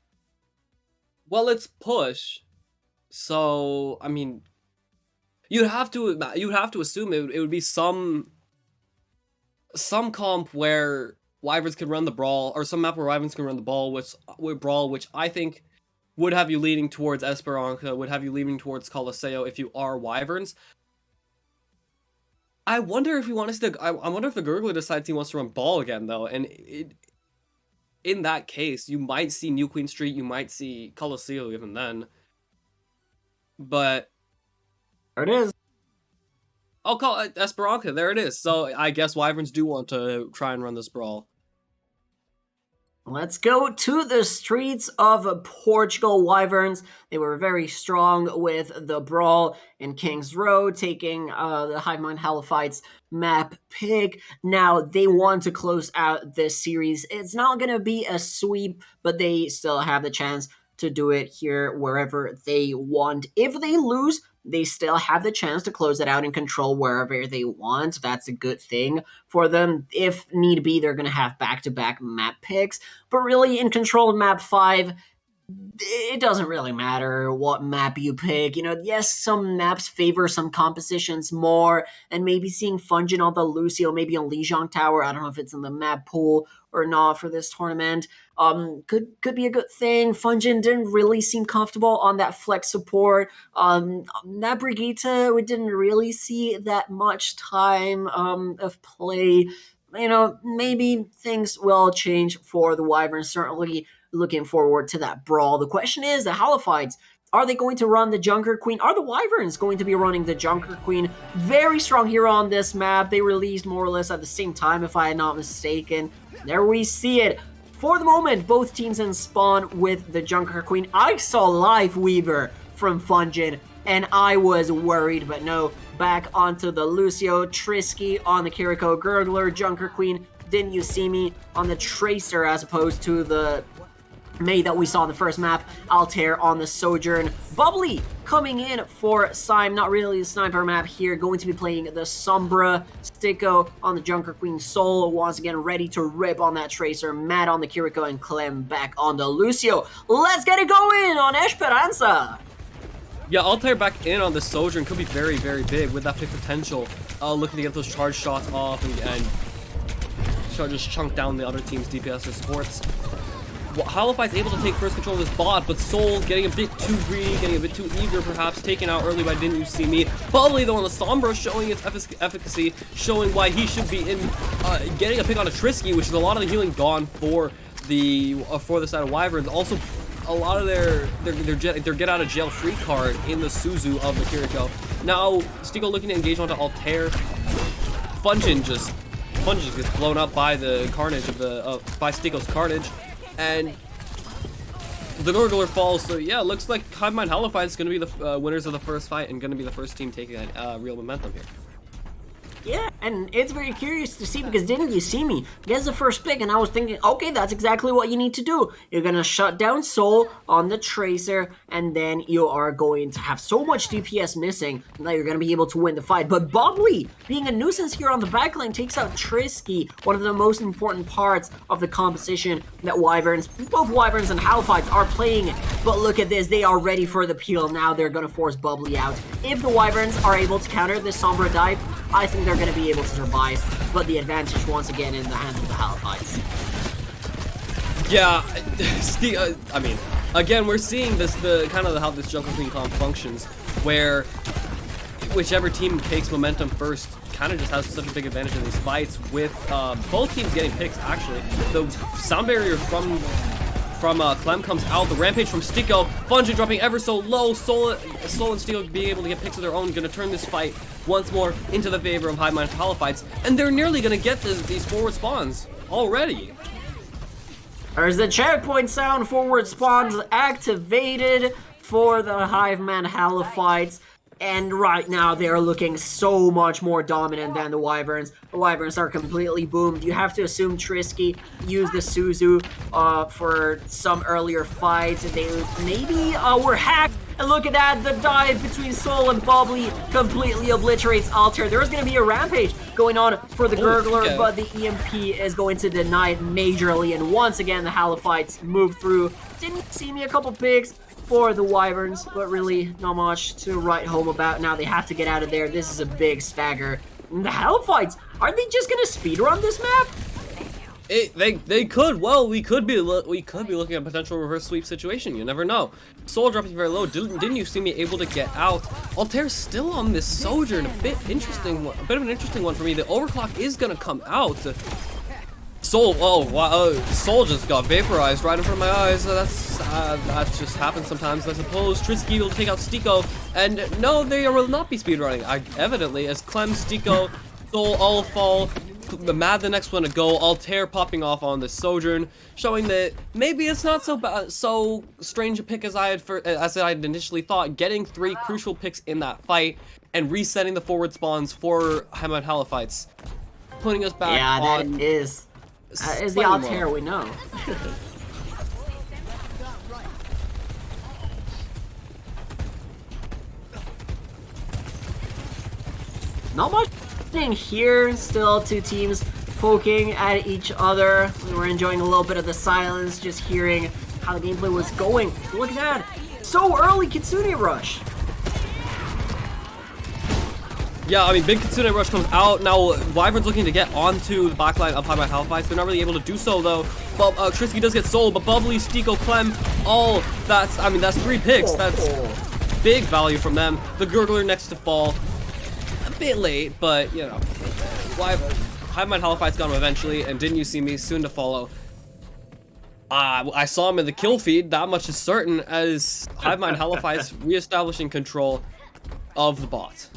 Well, it's push, so, I mean, you'd have to assume it would be some comp where Wyverns could run the brawl, or some map where Wyverns can run the ball, which I think would have you leaning towards Esperanza, would have you leaning towards Colosseo if you are Wyverns. I wonder if I wonder if the Gurgler decides he wants to run ball again, though, and in that case, you might see New Queen Street, you might see Colosseo even then, but there it is. I'll call it Esperanza. There it is. So I guess Wyverns do want to try and run this brawl. Let's go to the streets of Portugal. Wyverns, they were very strong with the brawl in King's Road, taking the Hivemind Halophytes map pick. Now, they want to close out this series. It's not going to be a sweep, but they still have the chance to do it here wherever they want. If they lose, they still have the chance to close it out and control wherever they want. That's a good thing for them. If need be, they're going to have back-to-back map picks. But really, in control of map 5, it doesn't really matter what map you pick. You know, yes, some maps favor some compositions more, and maybe seeing Fungin on the Lucio, maybe on Lijiang Tower, I don't know if it's in the map pool or not for this tournament, could be a good thing. Fungin didn't really seem comfortable on that flex support. That Brigitte, we didn't really see that much time of play. You know, maybe things will change for the Wyverns. Certainly looking forward to that brawl. The question is, the Halophytes, are they going to run the Junker Queen? Are the Wyverns going to be running the Junker Queen? Very strong hero on this map. They released more or less at the same time, if I am not mistaken. There we see it. For the moment, both teams in spawn with the Junker Queen. I saw live Weaver from Fungin, and I was worried, but no. Back onto the Lucio, Trisky on the Kiriko, Gurgler, Junker Queen. Didn't you see me on the Tracer as opposed to the May that we saw in the first map, Altair on the Sojourn. Bubbly coming in for Sime, not really a sniper map here, going to be playing the Sombra. Sticko on the Junker Queen Soul, once again ready to rip on that Tracer. Matt on the Kiriko and Clem back on the Lucio. Let's get it going on Esperanza! Yeah, Altair back in on the Sojourn could be very, very big with that pick potential. Looking to get those charge shots off and just chunk down the other team's DPS or supports. Halophyte's able to take first control of this bot, but Soul getting a bit too greedy, getting a bit too eager, perhaps taken out early by Didn't You See Me. Bubbly though on the Sombra, showing its efficacy, showing why he should be in getting a pick on a Trisky, which is a lot of the healing gone for the side of Wyverns. Also, a lot of their get out of jail free card in the Suzu of the Kiriko. Now Sticko looking to engage onto Altair. Fungin just gets blown up by the carnage by Sticko's carnage. And the Gurgler falls, so yeah, looks like Hivemind Halophytes is going to be the winners of the first fight and going to be the first team taking real momentum here. Yeah, and it's very curious to see because Didn't You See Me gets the first pick, and I was thinking, okay, that's exactly what you need to do. You're going to shut down Soul on the Tracer, and then you are going to have so much DPS missing that you're going to be able to win the fight. But Bubbly, being a nuisance here on the backline, takes out Trisky, one of the most important parts of the composition that both Wyverns and Halophytes are playing. But look at this, they are ready for the peel. Now they're going to force Bubbly out. If the Wyverns are able to counter this Sombra dive, I think they're going to be able to survive, but the advantage once again in the hands of the Halophytes. Yeah, I mean, again, we're seeing this how this Junker Queen comp functions, where whichever team takes momentum first kind of just has such a big advantage in these fights with both teams getting picks, actually. The sound barrier from Clem comes out, the rampage from Sticko, Bungie dropping ever so low, Soul and Sticko being able to get picks of their own, gonna turn this fight once more into the favor of Hivemind Halophytes, and they're nearly gonna get these forward spawns already. There's the checkpoint sound, forward spawns activated for the Hivemind Halophytes. And right now, they are looking so much more dominant than the Wyverns. The Wyverns are completely boomed. You have to assume Trisky used the Suzu for some earlier fights. They maybe were hacked. And look at that, the dive between Soul and Bubbly completely obliterates Altair. There is going to be a rampage going on for the Gurgler, but the EMP is going to deny it majorly. And once again, the Halophytes move through. Didn't see me a couple picks for the Wyverns, but really not much to write home about. Now they have to get out of there. This is a big stagger. And the Halophytes, are they just gonna speedrun this map? They could. Well, we could be looking at a potential reverse sweep situation. You never know. Soul dropping very low. Didn't you see me able to get out? Altair's still on this Sojourn. A bit of an interesting one for me. The overclock is gonna come out. Soul, Soul just got vaporized right in front of my eyes. That just happens sometimes, I suppose. Trisky will take out Sticko, and no, they will not be speedrunning. Evidently, as Clem, Sticko, Soul all fall. The next one to go. Altair popping off on the Sojourn, showing that maybe it's not so strange a pick as I had initially thought. Getting 3 crucial picks in that fight and resetting the forward spawns for Hivemind Halophytes, putting us back. Yeah, that is the Altair we know. Not much in here. Still 2 teams poking at each other. We were enjoying a little bit of the silence, just hearing how the gameplay was going. Look at that! So early Kitsune Rush! Yeah, I mean, big Kitsune Rush comes out. Now, Wyvern's looking to get onto the backline of Hivemind Halophytes. They're not really able to do so, though. But Trisky does get sold, but Bubbly, Sticko, Clem, that's 3 picks. That's big value from them. The Gurgler next to fall. A bit late, but, you know, Hivemind Halophytes got him eventually, and Didn't You See Me soon to follow. I saw him in the kill feed, that much is certain, as Hivemind Halophytes reestablishing control of the bot.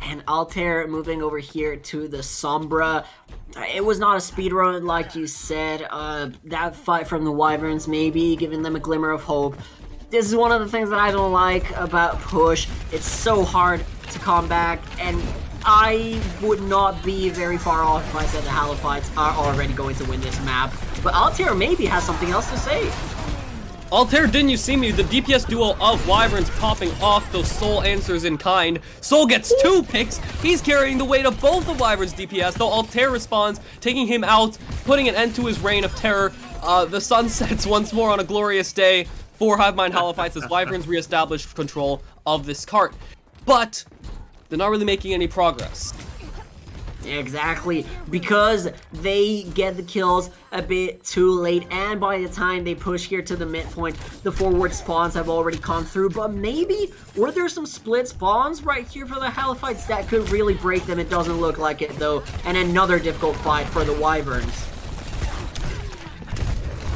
And Altair moving over here to the Sombra. It was not a speedrun like you said. That fight from the Wyverns maybe giving them a glimmer of hope. This is one of the things that I don't like about Push. It's so hard to come back, and I would not be very far off if I said the Halophytes are already going to win this map. But Altair maybe has something else to say. Altair, Didn't You See Me? The DPS duo of Wyverns popping off those Soul answers in kind. Soul gets 2 picks. He's carrying the weight of both the Wyverns DPS, though Altair responds, taking him out, putting an end to his reign of terror. The sun sets once more on a glorious day for Hivemind Halophytes as Wyverns reestablish control of this cart. But they're not really making any progress. Exactly, because they get the kills a bit too late, and by the time they push here to the midpoint, the forward spawns have already come through. But maybe, were there some split spawns right here for the Halophytes that could really break them? It doesn't look like it, though, and another difficult fight for the Wyverns.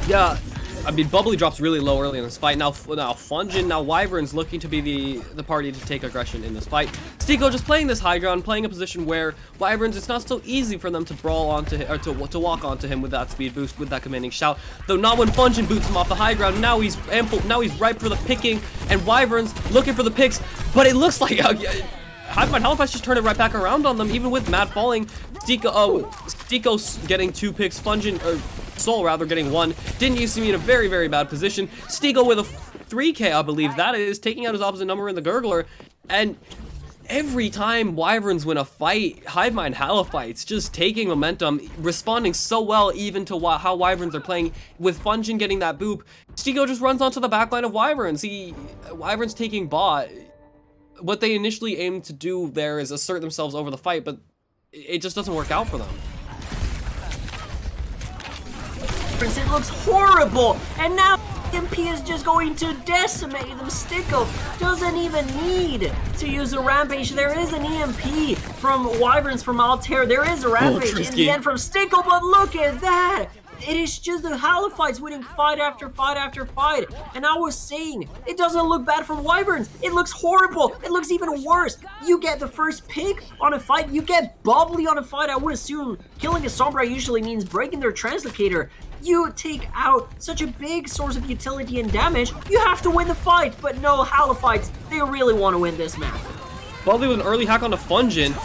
Yeah, I mean, Bubbly drops really low early in this fight. Now Fungin, now Wyverns looking to be the party to take aggression in this fight. Sticko just playing this high ground, playing a position where Wyverns, it's not so easy for them to brawl onto him, or to walk onto him with that speed boost, with that commanding shout. Though not when Fungin boots him off the high ground. Now he's ripe for the picking, and Wyverns looking for the picks. But it looks like Hivemind Halophytes just turned it right back around on them, even with Mad falling. Sticko getting 2 picks, Soul rather getting 1. Didn't You See Me in a very, very bad position. Sticko with a 3k, I believe that is, taking out his opposite number in the Gurgler. And every time Wyverns win a fight, Hivemind Halophytes just taking momentum, responding so well even to how Wyverns are playing. With Fungin getting that boop, Sticko just runs onto the backline of Wyverns. Wyverns taking bot. What they initially aimed to do there is assert themselves over the fight, but it just doesn't work out for them. It looks horrible, and now MP is just going to decimate them. Sticko doesn't even need to use a Rampage. There is an EMP from Wyverns from Altair. There is a Rampage in the end from Sticko, but look at that! It is just the Halophytes winning fight after fight after fight. And I was saying, it doesn't look bad from Wyverns. It looks horrible. It looks even worse. You get the first pick on a fight. You get Bubbly on a fight. I would assume killing a Sombra usually means breaking their Translocator. You take out such a big source of utility and damage. You have to win the fight. But no, Halophytes, they really want to win this map. Bubbly with an early hack on the Fungin.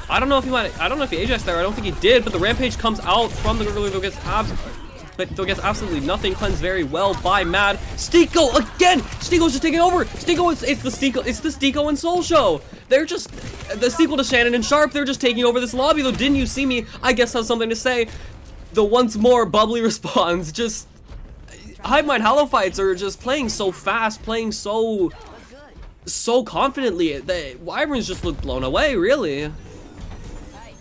I don't know if he Ajax there. I don't think he did, but the Rampage comes out from the Gurgler, though gets absolutely nothing. Cleansed very well by Mad. Sticko again! Sticko's just taking over! It's the Sticko and Soul Show! They're just the sequel to Shannon and Sharp, they're just taking over this lobby, though Didn't You See Me, I guess has something to say. The once more Bubbly responds, just Hivemind Halophytes are just playing so fast, playing so confidently. The Wyverns just look blown away, really.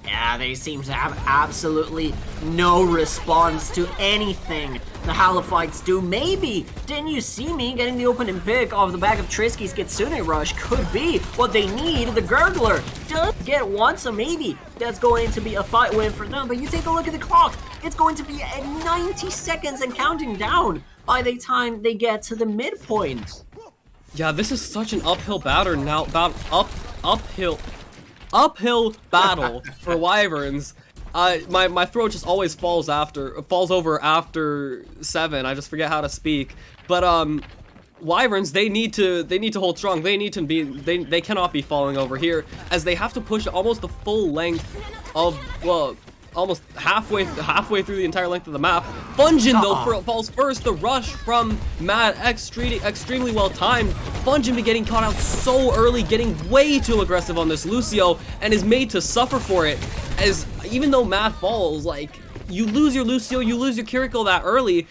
Yeah, they seem to have absolutely no response to anything the Halophytes do. Maybe Didn't You See Me getting the opening pick off the back of Trisky's Kitsune Rush could be what they need. The Gurgler does get one, so maybe that's going to be a fight win for them. But you take a look at the clock. It's going to be at 90 seconds and counting down by the time they get to the midpoint. Yeah, this is such an uphill battle now. Uphill battle for Wyverns. My throat just always falls over after 7. I just forget how to speak. But Wyverns, they need to hold strong. They cannot be falling over here, as they have to push almost the full length of, well, almost halfway through the entire length of the map. Fungin though falls first. The rush from Mad extremely well timed. Fungin be getting caught out so early, getting way too aggressive on this Lucio, and is made to suffer for it. As even though Mad falls, like, you lose your Lucio, you lose your Kiriko that early.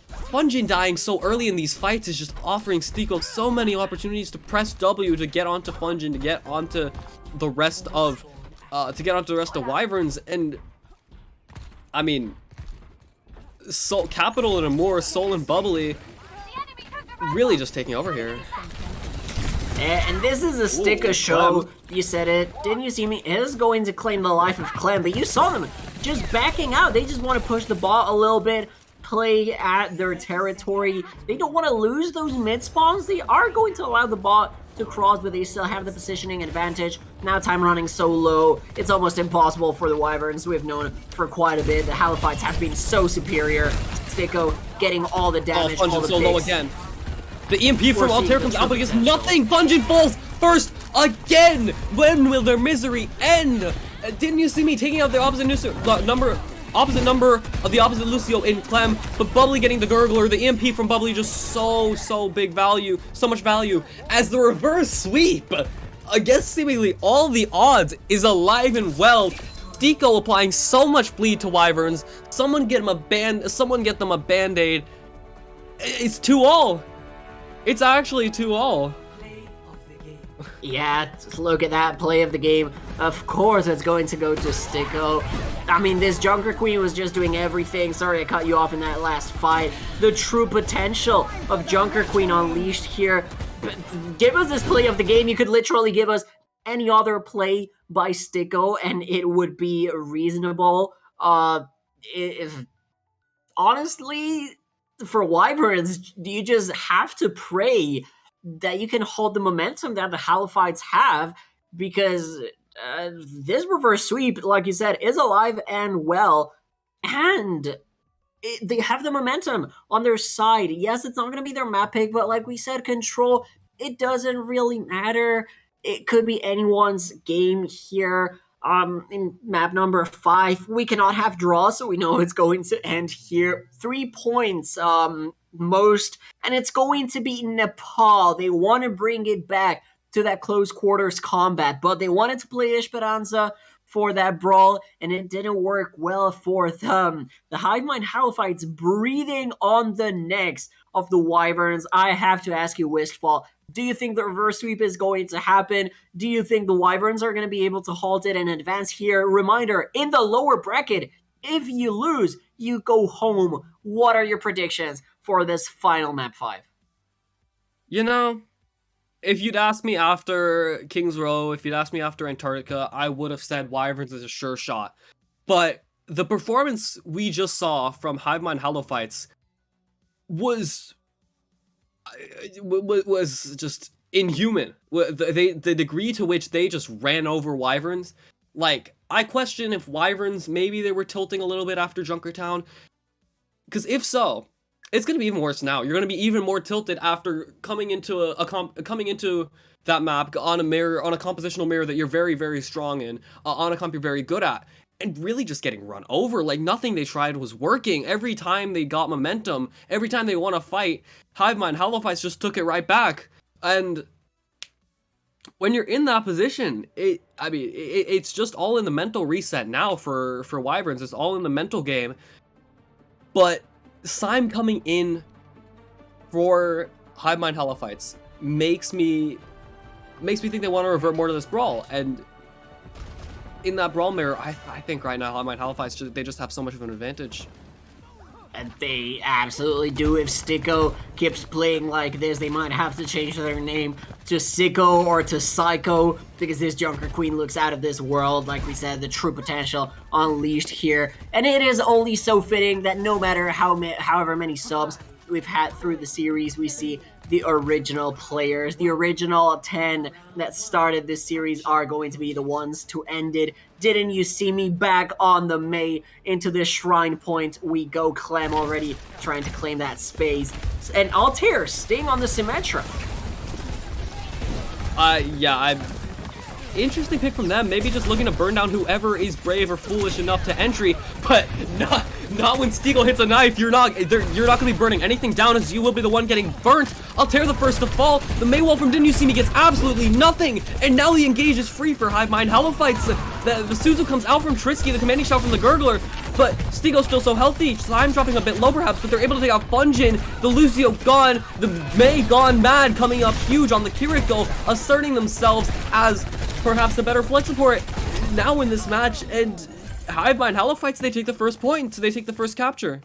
Fungin dying so early in these fights is just offering Sticko so many opportunities to press W to get onto Fungin, to get onto the rest of Wyverns. And I mean, Capital and Amor, Soul and Bubbly really just taking over here. And this is a Sticko show. Clem. You said it. Didn't You See Me is going to claim the life of Clem, but you saw them just backing out. They just want to push the ball a little bit, play at their territory. They don't want to lose those mid spawns. They are going to allow the bot to cross, but they still have the positioning advantage. Now time running so low, it's almost impossible for the Wyverns. We've known for quite a bit. The Halophytes have been so superior. Sticko getting all the damage, all the so low again. The EMP from Altair comes out, but he gets nothing. Fungin falls first again. When will their misery end? Didn't You See Me taking out the opposite number of the opposite Lucio in Clem, but Bubbly getting the Gurgler. The EMP from Bubbly just so big value, so much value, as the reverse sweep against seemingly all the odds is alive and well. Sticko applying so much bleed to Wyverns. Someone get them a band-aid. It's 2-all. It's actually 2-all. Yeah, look at that play of the game. Of course it's going to go to Sticko. I mean, this Junker Queen was just doing everything. Sorry I cut you off in that last fight. The true potential of Junker Queen unleashed here. Give us this play of the game. You could literally give us any other play by Sticko and it would be reasonable. Honestly, for Wyverns, you just have to pray that you can hold the momentum that the Halophytes have, because this reverse sweep, like you said, is alive and well, and they have the momentum on their side. Yes, it's not going to be their map pick, but like we said, control, it doesn't really matter. It could be anyone's game here. In map number 5, we cannot have draw, so we know it's going to end here. 3 points, most, and it's going to be Nepal. They want to bring it back to that close quarters combat, but they wanted to play Esperanza for that brawl, and it didn't work well for them. The Hivemind Halophytes breathing on the necks of the Wyverns. I have to ask you, Wistfall, do you think the reverse sweep is going to happen? Do you think the Wyverns are going to be able to halt it and advance here? Reminder, in the lower bracket, if you lose, you go home. What are your predictions for this final map 5? You know, if you'd asked me after King's Row, if you'd asked me after Antarctica, I would have said Wyverns is a sure shot. But the performance we just saw from Hivemind Halophytes was just inhuman. The degree to which they just ran over Wyverns. Like, I question if Wyverns, maybe they were tilting a little bit after Junkertown. Because if so, it's going to be even worse now. You're going to be even more tilted after coming into coming into that map on a mirror, on a compositional mirror that you're very, very strong in, on a comp you're very good at, and really just getting run over. Like, nothing they tried was working. Every time they got momentum, every time they won a fight, Hivemind Halophytes just took it right back. And when you're in that position, it's just all in the mental reset now for Wyverns. It's all in the mental game. But Syme coming in for Hivemind Halophytes makes me think they want to revert more to this brawl. And in that brawl mirror, I think right now Hivemind Halophytes, they just have so much of an advantage. And they absolutely do. If Sticko keeps playing like this, they might have to change their name to Sicko or to Psycho, because this Junker Queen looks out of this world. Like we said, the true potential unleashed here. And it is only so fitting that no matter however many subs we've had through the series, we see the original players, the original 10 that started this series are going to be the ones to end it. Didn't you see me back on the May into this shrine point? We go. Clem already trying to claim that space. And Altair staying on the Symmetra. Yeah, interesting pick from them. Maybe just looking to burn down whoever is brave or foolish enough to entry, but not when Stiegel hits a knife. You're not gonna be burning anything down, as you will be the one getting burnt. Altair the first to fall. The Maywall from Didn't You See Me gets absolutely nothing, and now the engage is free for Hivemind Halophytes. The Suzu comes out from Trisky, the commanding shout from the Gurgler, but Stiegel's still so healthy. Syme dropping a bit low perhaps, but they're able to take out Funjin. The Lucio gone, the May gone mad, coming up huge on the Kiriko, asserting themselves as perhaps the better flex support now in this match. And Hivemind Halophytes, they take the first point, so they take the first capture.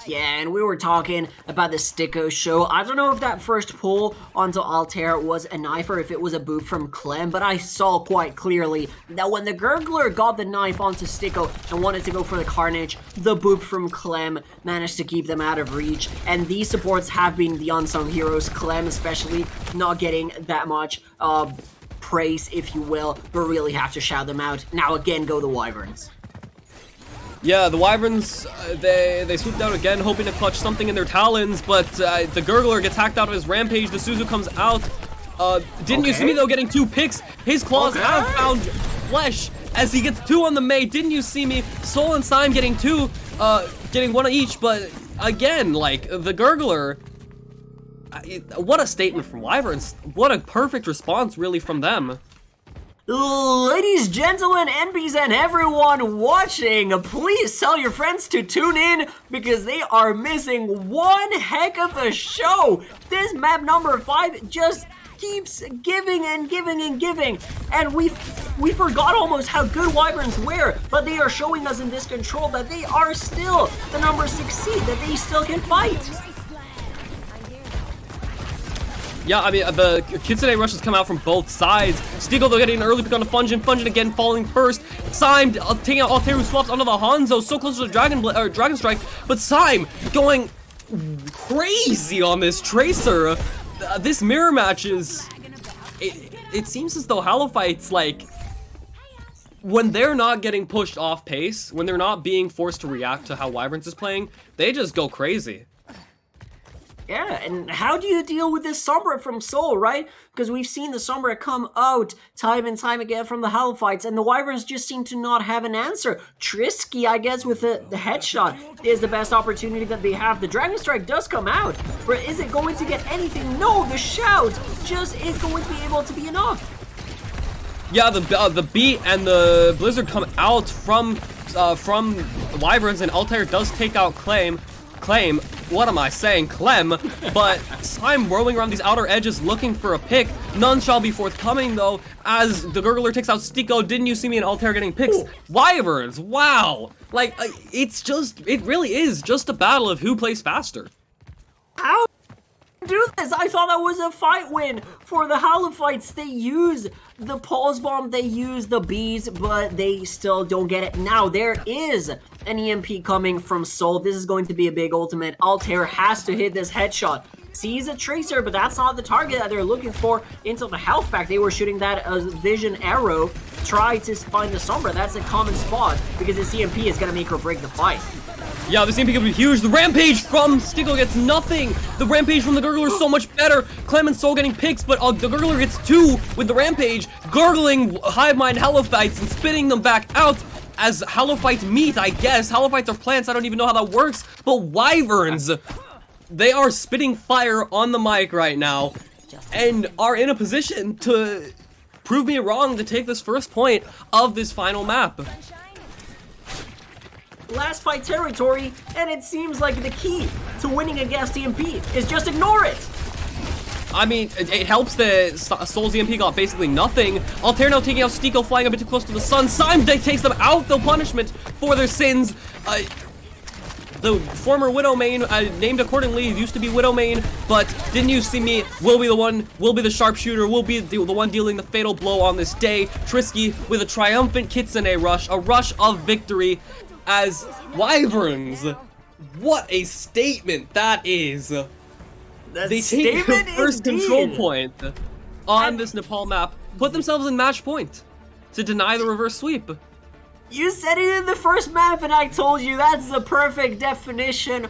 Yeah, and we were talking about the Sticko show. I don't know if that first pull onto Altair was a knife or if it was a boot from Clem, but I saw quite clearly that when the Gurgler got the knife onto Sticko and wanted to go for the Carnage, the boot from Clem managed to keep them out of reach. And these supports have been the unsung heroes, Clem especially not getting that much praise, if you will, but really have to shout them out. Now again go the Wyverns. Yeah, the Wyverns, they swoop down again, hoping to clutch something in their talons, but the Gurgler gets hacked out of his rampage. The Suzu comes out. Didn't you see me, though, getting 2 picks? His claws have found flesh as he gets 2 on the May. Didn't you see me? Soul and Syme getting 2, getting 1 each, but again, like, the Gurgler, what a statement from Wyverns. What a perfect response, really, from them. Ladies, gentlemen, NBs, and everyone watching, please tell your friends to tune in because they are missing one heck of a show. This map number 5 just keeps giving and giving and giving, and we forgot almost how good Wyverns were, but they are showing us in this control that they are still the number 6 seed, that they still can fight. Yeah, I mean, the Kitsune rushes come out from both sides. Stiegel, though, getting an early pick on the Funjin. Funjin again falling first. Syme taking out Altair, who swaps onto the Hanzo, so close to the Dragon Strike, but Syme going crazy on this Tracer. This mirror match is... It seems as though Halophytes, like, when they're not getting pushed off pace, when they're not being forced to react to how Wyverns is playing, they just go crazy. Yeah, and how do you deal with this Sombra from Soul, right? Because we've seen the Sombra come out time and time again from the Halophytes, and the Wyverns just seem to not have an answer. Trisky, I guess, with the headshot is the best opportunity that they have. The Dragon Strike does come out, but is it going to get anything? No, the shout just is going to be able to be enough. Yeah, the Beat and the Blizzard come out from Wyverns, and Altair does take out Claim. what am I saying, Clem, but Slime roaming around these outer edges looking for a pick. None shall be forthcoming, though, as the Gurgler takes out Stico. Didn't you see me in Altair getting picks? Ooh. Wyverns, wow. Like, it really is just a battle of who plays faster. How do this? I thought that was a fight win for the Halophytes. They use the pulse bomb, they use the bees, but they still don't get it. Now there is an EMP coming from Soul. This is going to be a big ultimate. Altair has to hit this headshot. Sees a tracer, but that's not the target that they're looking for into the health pack. They were shooting that as vision arrow. Try to find the Sombra. That's a common spot because this EMP is going to make or break the fight. Yeah, this EMP could be huge. The Rampage from Stico gets nothing. The Rampage from the Gurgler is so much better. Clem and Soul getting picks, but the Gurgler gets 2 with the Rampage, gurgling Hivemind Halophytes and spitting them back out as Halophytes meet, I guess. Halophytes are plants, I don't even know how that works, but Wyverns, they are spitting fire on the mic right now and are in a position to prove me wrong to take this first point of this final map. Last fight territory, and it seems like the key to winning against EMP is just ignore it. I mean, it helps that Soul's EMP got basically nothing. Altair now taking out Stico, flying a bit too close to the sun. Sime takes them out, though, punishment for their sins. The former Widow main, named accordingly, used to be Widow main, but Didn't You See Me will be the sharpshooter, will be the one dealing the fatal blow on this day. Trisky with a triumphant Kitsune rush, a rush of victory as Wyverns. What a statement that is. They take the first control point on this Nepal map, put themselves in match point to deny the reverse sweep. You said it in the first map and I told you that's the perfect definition.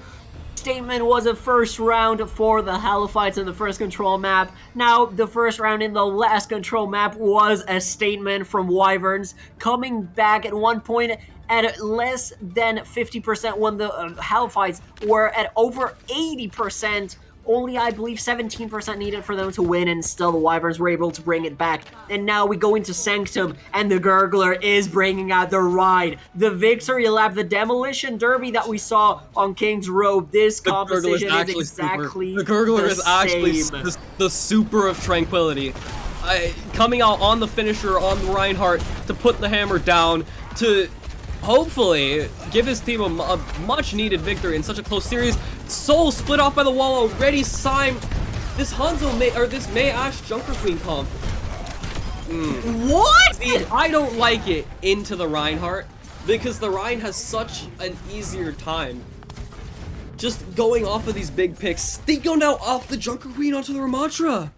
Statement was a first round for the Halophytes in the first control map. Now the first round in the last control map was a statement from Wyverns, coming back at one point at less than 50% when the Halophytes were at over 80%. Only, I believe, 17% needed for them to win, and still the Wyverns were able to bring it back. And now we go into Sanctum, and the Gurgler is bringing out the ride. The victory lap, the demolition derby that we saw on King's Road. This composition is exactly the Gurgler is actually same. the super of Tranquility. Coming out on the finisher, on the Reinhardt, to put the hammer down, to hopefully give his team a much needed victory in such a close series. Soul split off by the wall already. Sime, this this May Ash Junker Queen comp. What? See, I don't like it into the Reinhardt because the Rein has such an easier time just going off of these big picks. They go now off the Junker Queen onto the Ramatra.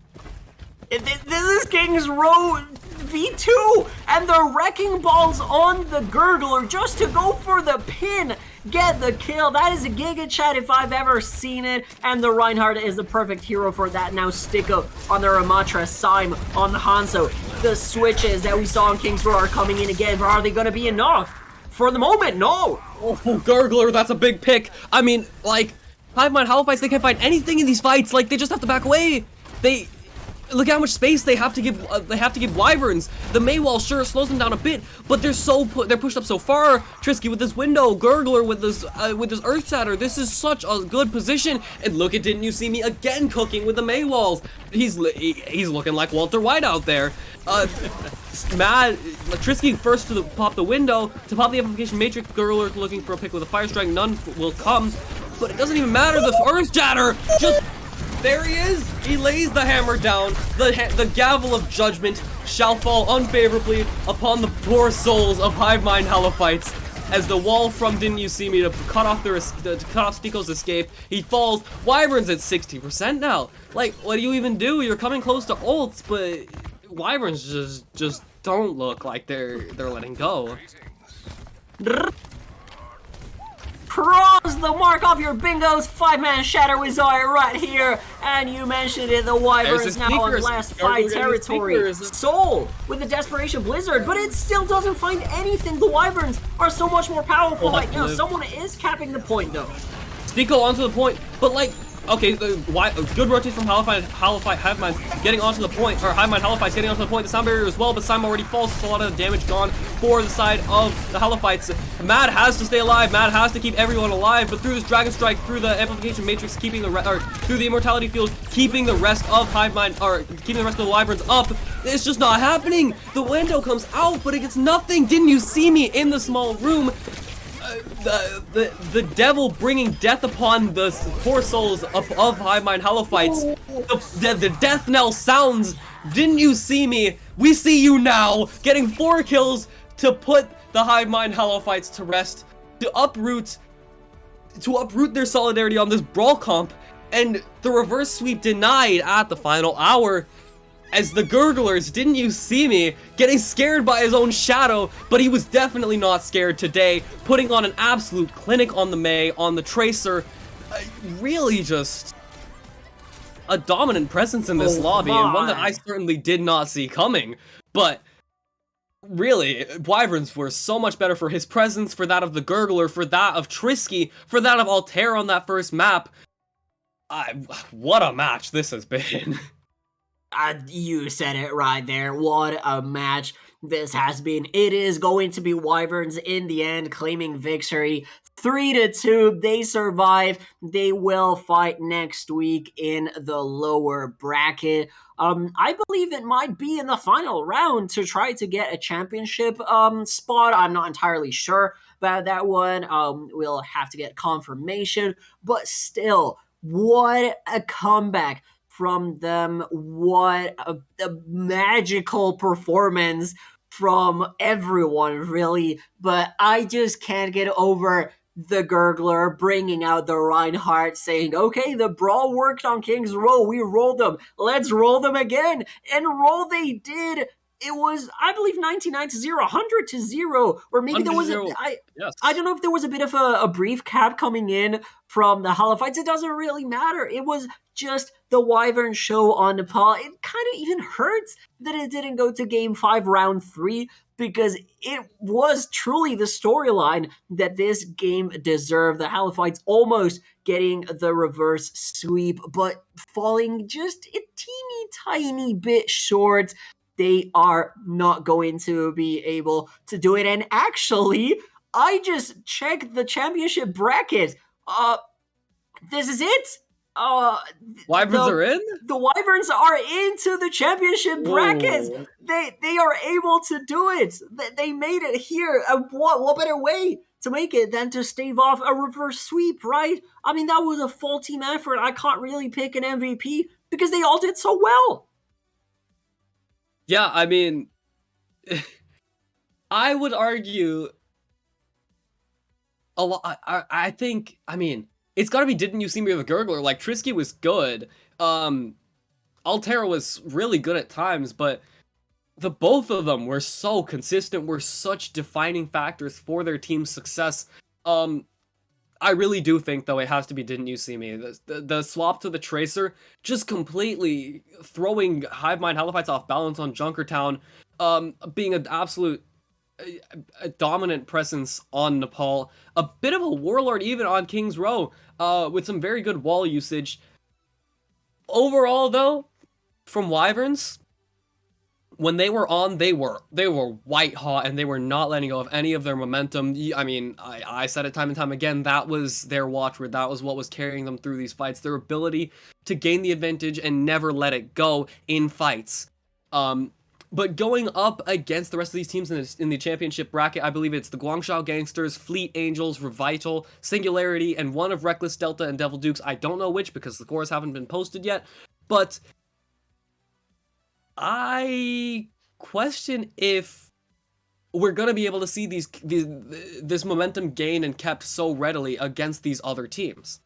This is King's Road V2, and the Wrecking Ball's on the Gurgler just to go for the pin, get the kill. That is a Giga Chat if I've ever seen it, and the Reinhardt is the perfect hero for that. Now Stico on the Ramatra, Sime on the Hanzo. The switches that we saw on King's Road are coming in again, but are they going to be enough? For the moment, no! Oh, Gurgler, that's a big pick. I mean, like, Hivemind Halophytes, they can't find anything in these fights. Like, they just have to back away. Look how much space they have to give Wyverns. The Maywall sure slows them down a bit, but they're pushed up so far. Trisky with this window, Gurgler with this Earth Shatter. This is such a good position. And look at Didn't You See Me again cooking with the Maywalls. He's looking like Walter White out there. Trisky first to pop the window, to pop the amplification matrix. Gurgler looking for a pick with a fire strike. None will come, but it doesn't even matter. The Earth Shatter just. There he is! He lays the hammer down. The gavel of judgment shall fall unfavorably upon the poor souls of Hivemind Halophytes as the wall from Didn't You See Me to cut off Stico's escape. He falls. Wyverns at 60% now. Like, what do you even do? You're coming close to ults, but Wyverns just don't look like they're letting go. Cross the mark off your bingos. 5-man shatter we saw it right here, and you mentioned it. The Wyverns now on last fight territory. Soul with the desperation blizzard, but it still doesn't find anything. The Wyverns are so much more powerful right now. Someone is capping the point though. Stico onto the point, but like Okay, good rotation from Hivemind getting onto the point, or Hivemind Halophytes getting onto the point. The sound barrier as well, but Simon already falls, so a lot of the damage gone for the side of the Halophytes. Mad has to stay alive. Mad has to keep everyone alive, but through this Dragon Strike, through the Amplification Matrix, keeping through the Immortality Field, keeping the rest of Hivemind, or keeping the rest of the Wyverns up. It's just not happening. The window comes out, but it gets nothing. Didn't you see me in the small room? The devil bringing death upon the poor souls of Hivemind Halophytes. The death knell sounds. Didn't you see me? We see you now. Getting 4 kills to put the Hivemind Halophytes to rest, to uproot their solidarity on this brawl comp, and the reverse sweep denied at the final hour. As the Gurglers, didn't you see me, getting scared by his own shadow, but he was definitely not scared today, putting on an absolute clinic on the Mei, on the Tracer. Really just a dominant presence in this lobby, and one that I certainly did not see coming. But really, Wyverns were so much better for his presence, for that of the Gurgler, for that of Trisky, for that of Altair on that first map. What a match this has been. You said it right there. What a match this has been. It is going to be Wyverns in the end claiming victory. 3-2. They survive. They will fight next week in the lower bracket. I believe it might be in the final round to try to get a championship spot. I'm not entirely sure about that one. We'll have to get confirmation. But still, what a comeback from them. What a magical performance from everyone, really. But I just can't get over the Gurgler bringing out the Reinhardt, saying, okay, the brawl worked on King's Row. We rolled them. Let's roll them again. And roll they did. It was, I believe, 99-0, 100-0, or maybe there was I don't know if there was a bit of a brief cap coming in from the Halophytes. It doesn't really matter. It was just the Wyvern show on Nepal. It kind of even hurts that it didn't go to Game 5, Round 3, because it was truly the storyline that this game deserved. The Halophytes almost getting the reverse sweep, but falling just a teeny tiny bit short. They are not going to be able to do it. And actually, I just checked the championship bracket. This is it. Wyverns are in? The Wyverns are into the championship brackets. They are able to do it. They made it here. What better way to make it than to stave off a reverse sweep, right? I mean, that was a full team effort. I can't really pick an MVP because they all did so well. Yeah, I mean, I would argue a lot. I think, I mean, it's got to be Didn't You See Me with a Gurgler. Like, Trisky was good. Altair was really good at times, but the both of them were so consistent, were such defining factors for their team's success. I really do think, though, it has to be Didn't You See Me. The swap to the Tracer, just completely throwing Hivemind Halophytes off balance on Junkertown, being an absolute a dominant presence on Nepal, a bit of a warlord even on King's Row, with some very good wall usage. Overall, though, from Wyverns, when they were on, they were white hot, and they were not letting go of any of their momentum. I mean, I said it time and time again, that was their watchword. That was what was carrying them through these fights. Their ability to gain the advantage and never let it go in fights. But going up against the rest of these teams in the championship bracket, I believe it's the Guangzhou Gangsters, Fleet Angels, Revital, Singularity, and one of Reckless Delta and Devil Dukes. I don't know which because the cores haven't been posted yet, but I question if we're going to be able to see this momentum gain and kept so readily against these other teams.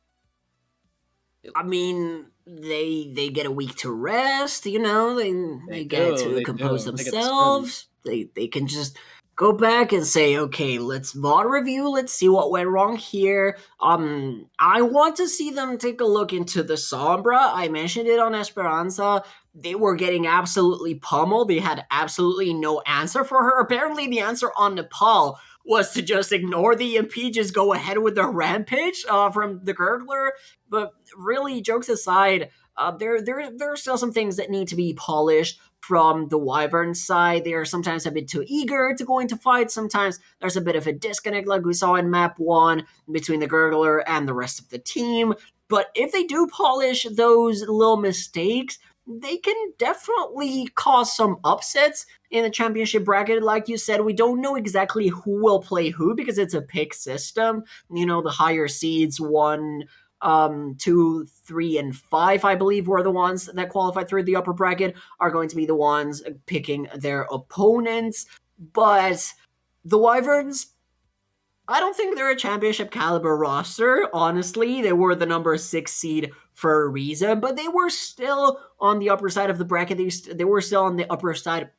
I mean, they get a week to rest, you know, they get to compose themselves. They can just go back and say, okay, let's VOD review, let's see what went wrong here. I want to see them take a look into the Sombra. I mentioned it on Esperanza. They were getting absolutely pummeled. They had absolutely no answer for her. Apparently the answer on Nepal was to just ignore the EMP, just go ahead with the rampage from the Gurgler. But really, jokes aside, there are still some things that need to be polished from the Wyvern side. They are sometimes a bit too eager to go into fights. Sometimes there's a bit of a disconnect like we saw in map 1 between the Gurgler and the rest of the team. But if they do polish those little mistakes, they can definitely cause some upsets in the championship bracket. Like you said, we don't know exactly who will play who because it's a pick system. You know, the higher seeds 1, 2, 3, and 5, I believe, were the ones that qualified through the upper bracket, are going to be the ones picking their opponents. But the Wyverns, I don't think they're a championship caliber roster, honestly. They were the number 6 seed for a reason, but they were still on the upper side of the bracket. They were still on the upper side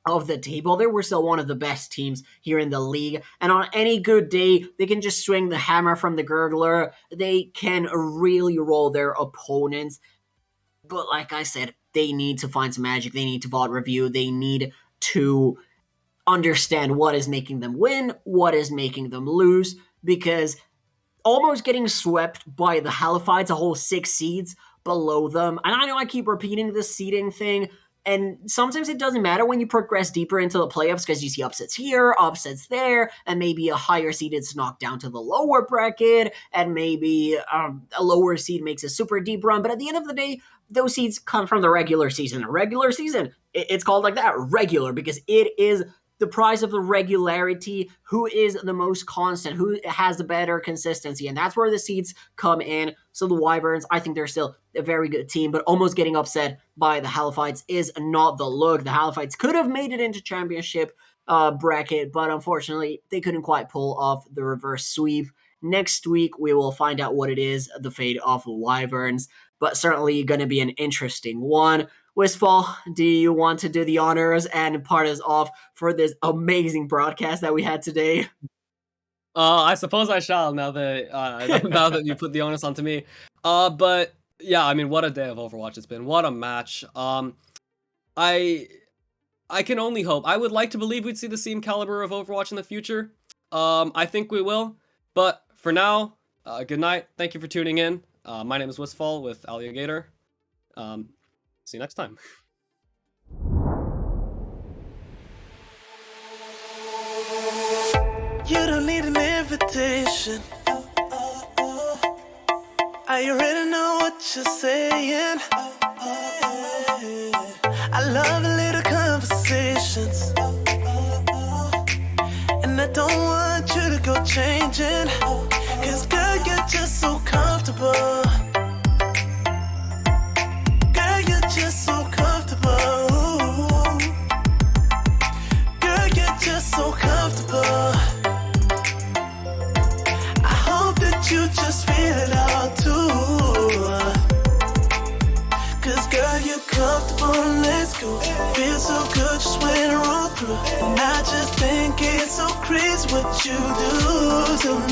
of the table. They were still one of the best teams here in the league. And on any good day, they can just swing the hammer from the Gurgler. They can really roll their opponents. But like I said, they need to find some magic. They need to VOD review. They need to understand what is making them win, what is making them lose, because almost getting swept by the Halophytes, a whole 6 seeds below them. And I know I keep repeating this seeding thing, and sometimes it doesn't matter when you progress deeper into the playoffs because you see upsets here, upsets there, and maybe a higher seed is knocked down to the lower bracket, and maybe a lower seed makes a super deep run. But at the end of the day, those seeds come from the regular season. A regular season, it's called like that, regular, because it is the prize of the regularity, who is the most constant, who has the better consistency, and that's where the seeds come in. So the Wyverns, I think they're still a very good team, but almost getting upset by the Halophytes is not the look. The Halophytes could have made it into championship bracket, but unfortunately, they couldn't quite pull off the reverse sweep. Next week, we will find out what it is, the fate of the Wyverns, but certainly going to be an interesting one. Wistfall, do you want to do the honors and part us off for this amazing broadcast that we had today? I suppose I shall, now that now that you put the onus onto me. But yeah, I mean, what a day of Overwatch it's been. What a match. I can only hope. I would like to believe we'd see the same caliber of Overwatch in the future. I think we will. But for now, good night. Thank you for tuning in. My name is Wistfall with Aliagator. See you next time. You don't need an invitation. I already know what you're saying. I love a little conversations, and I don't want you to go changing, 'cause girl, you're just so comfortable. Girl, you're just so comfortable. Girl, you're just so comfortable. I hope that you just feel it all too. 'Cause girl, you're comfortable, let's go. Feels so good just when I roll through. And I just think it's so crazy what you do to me.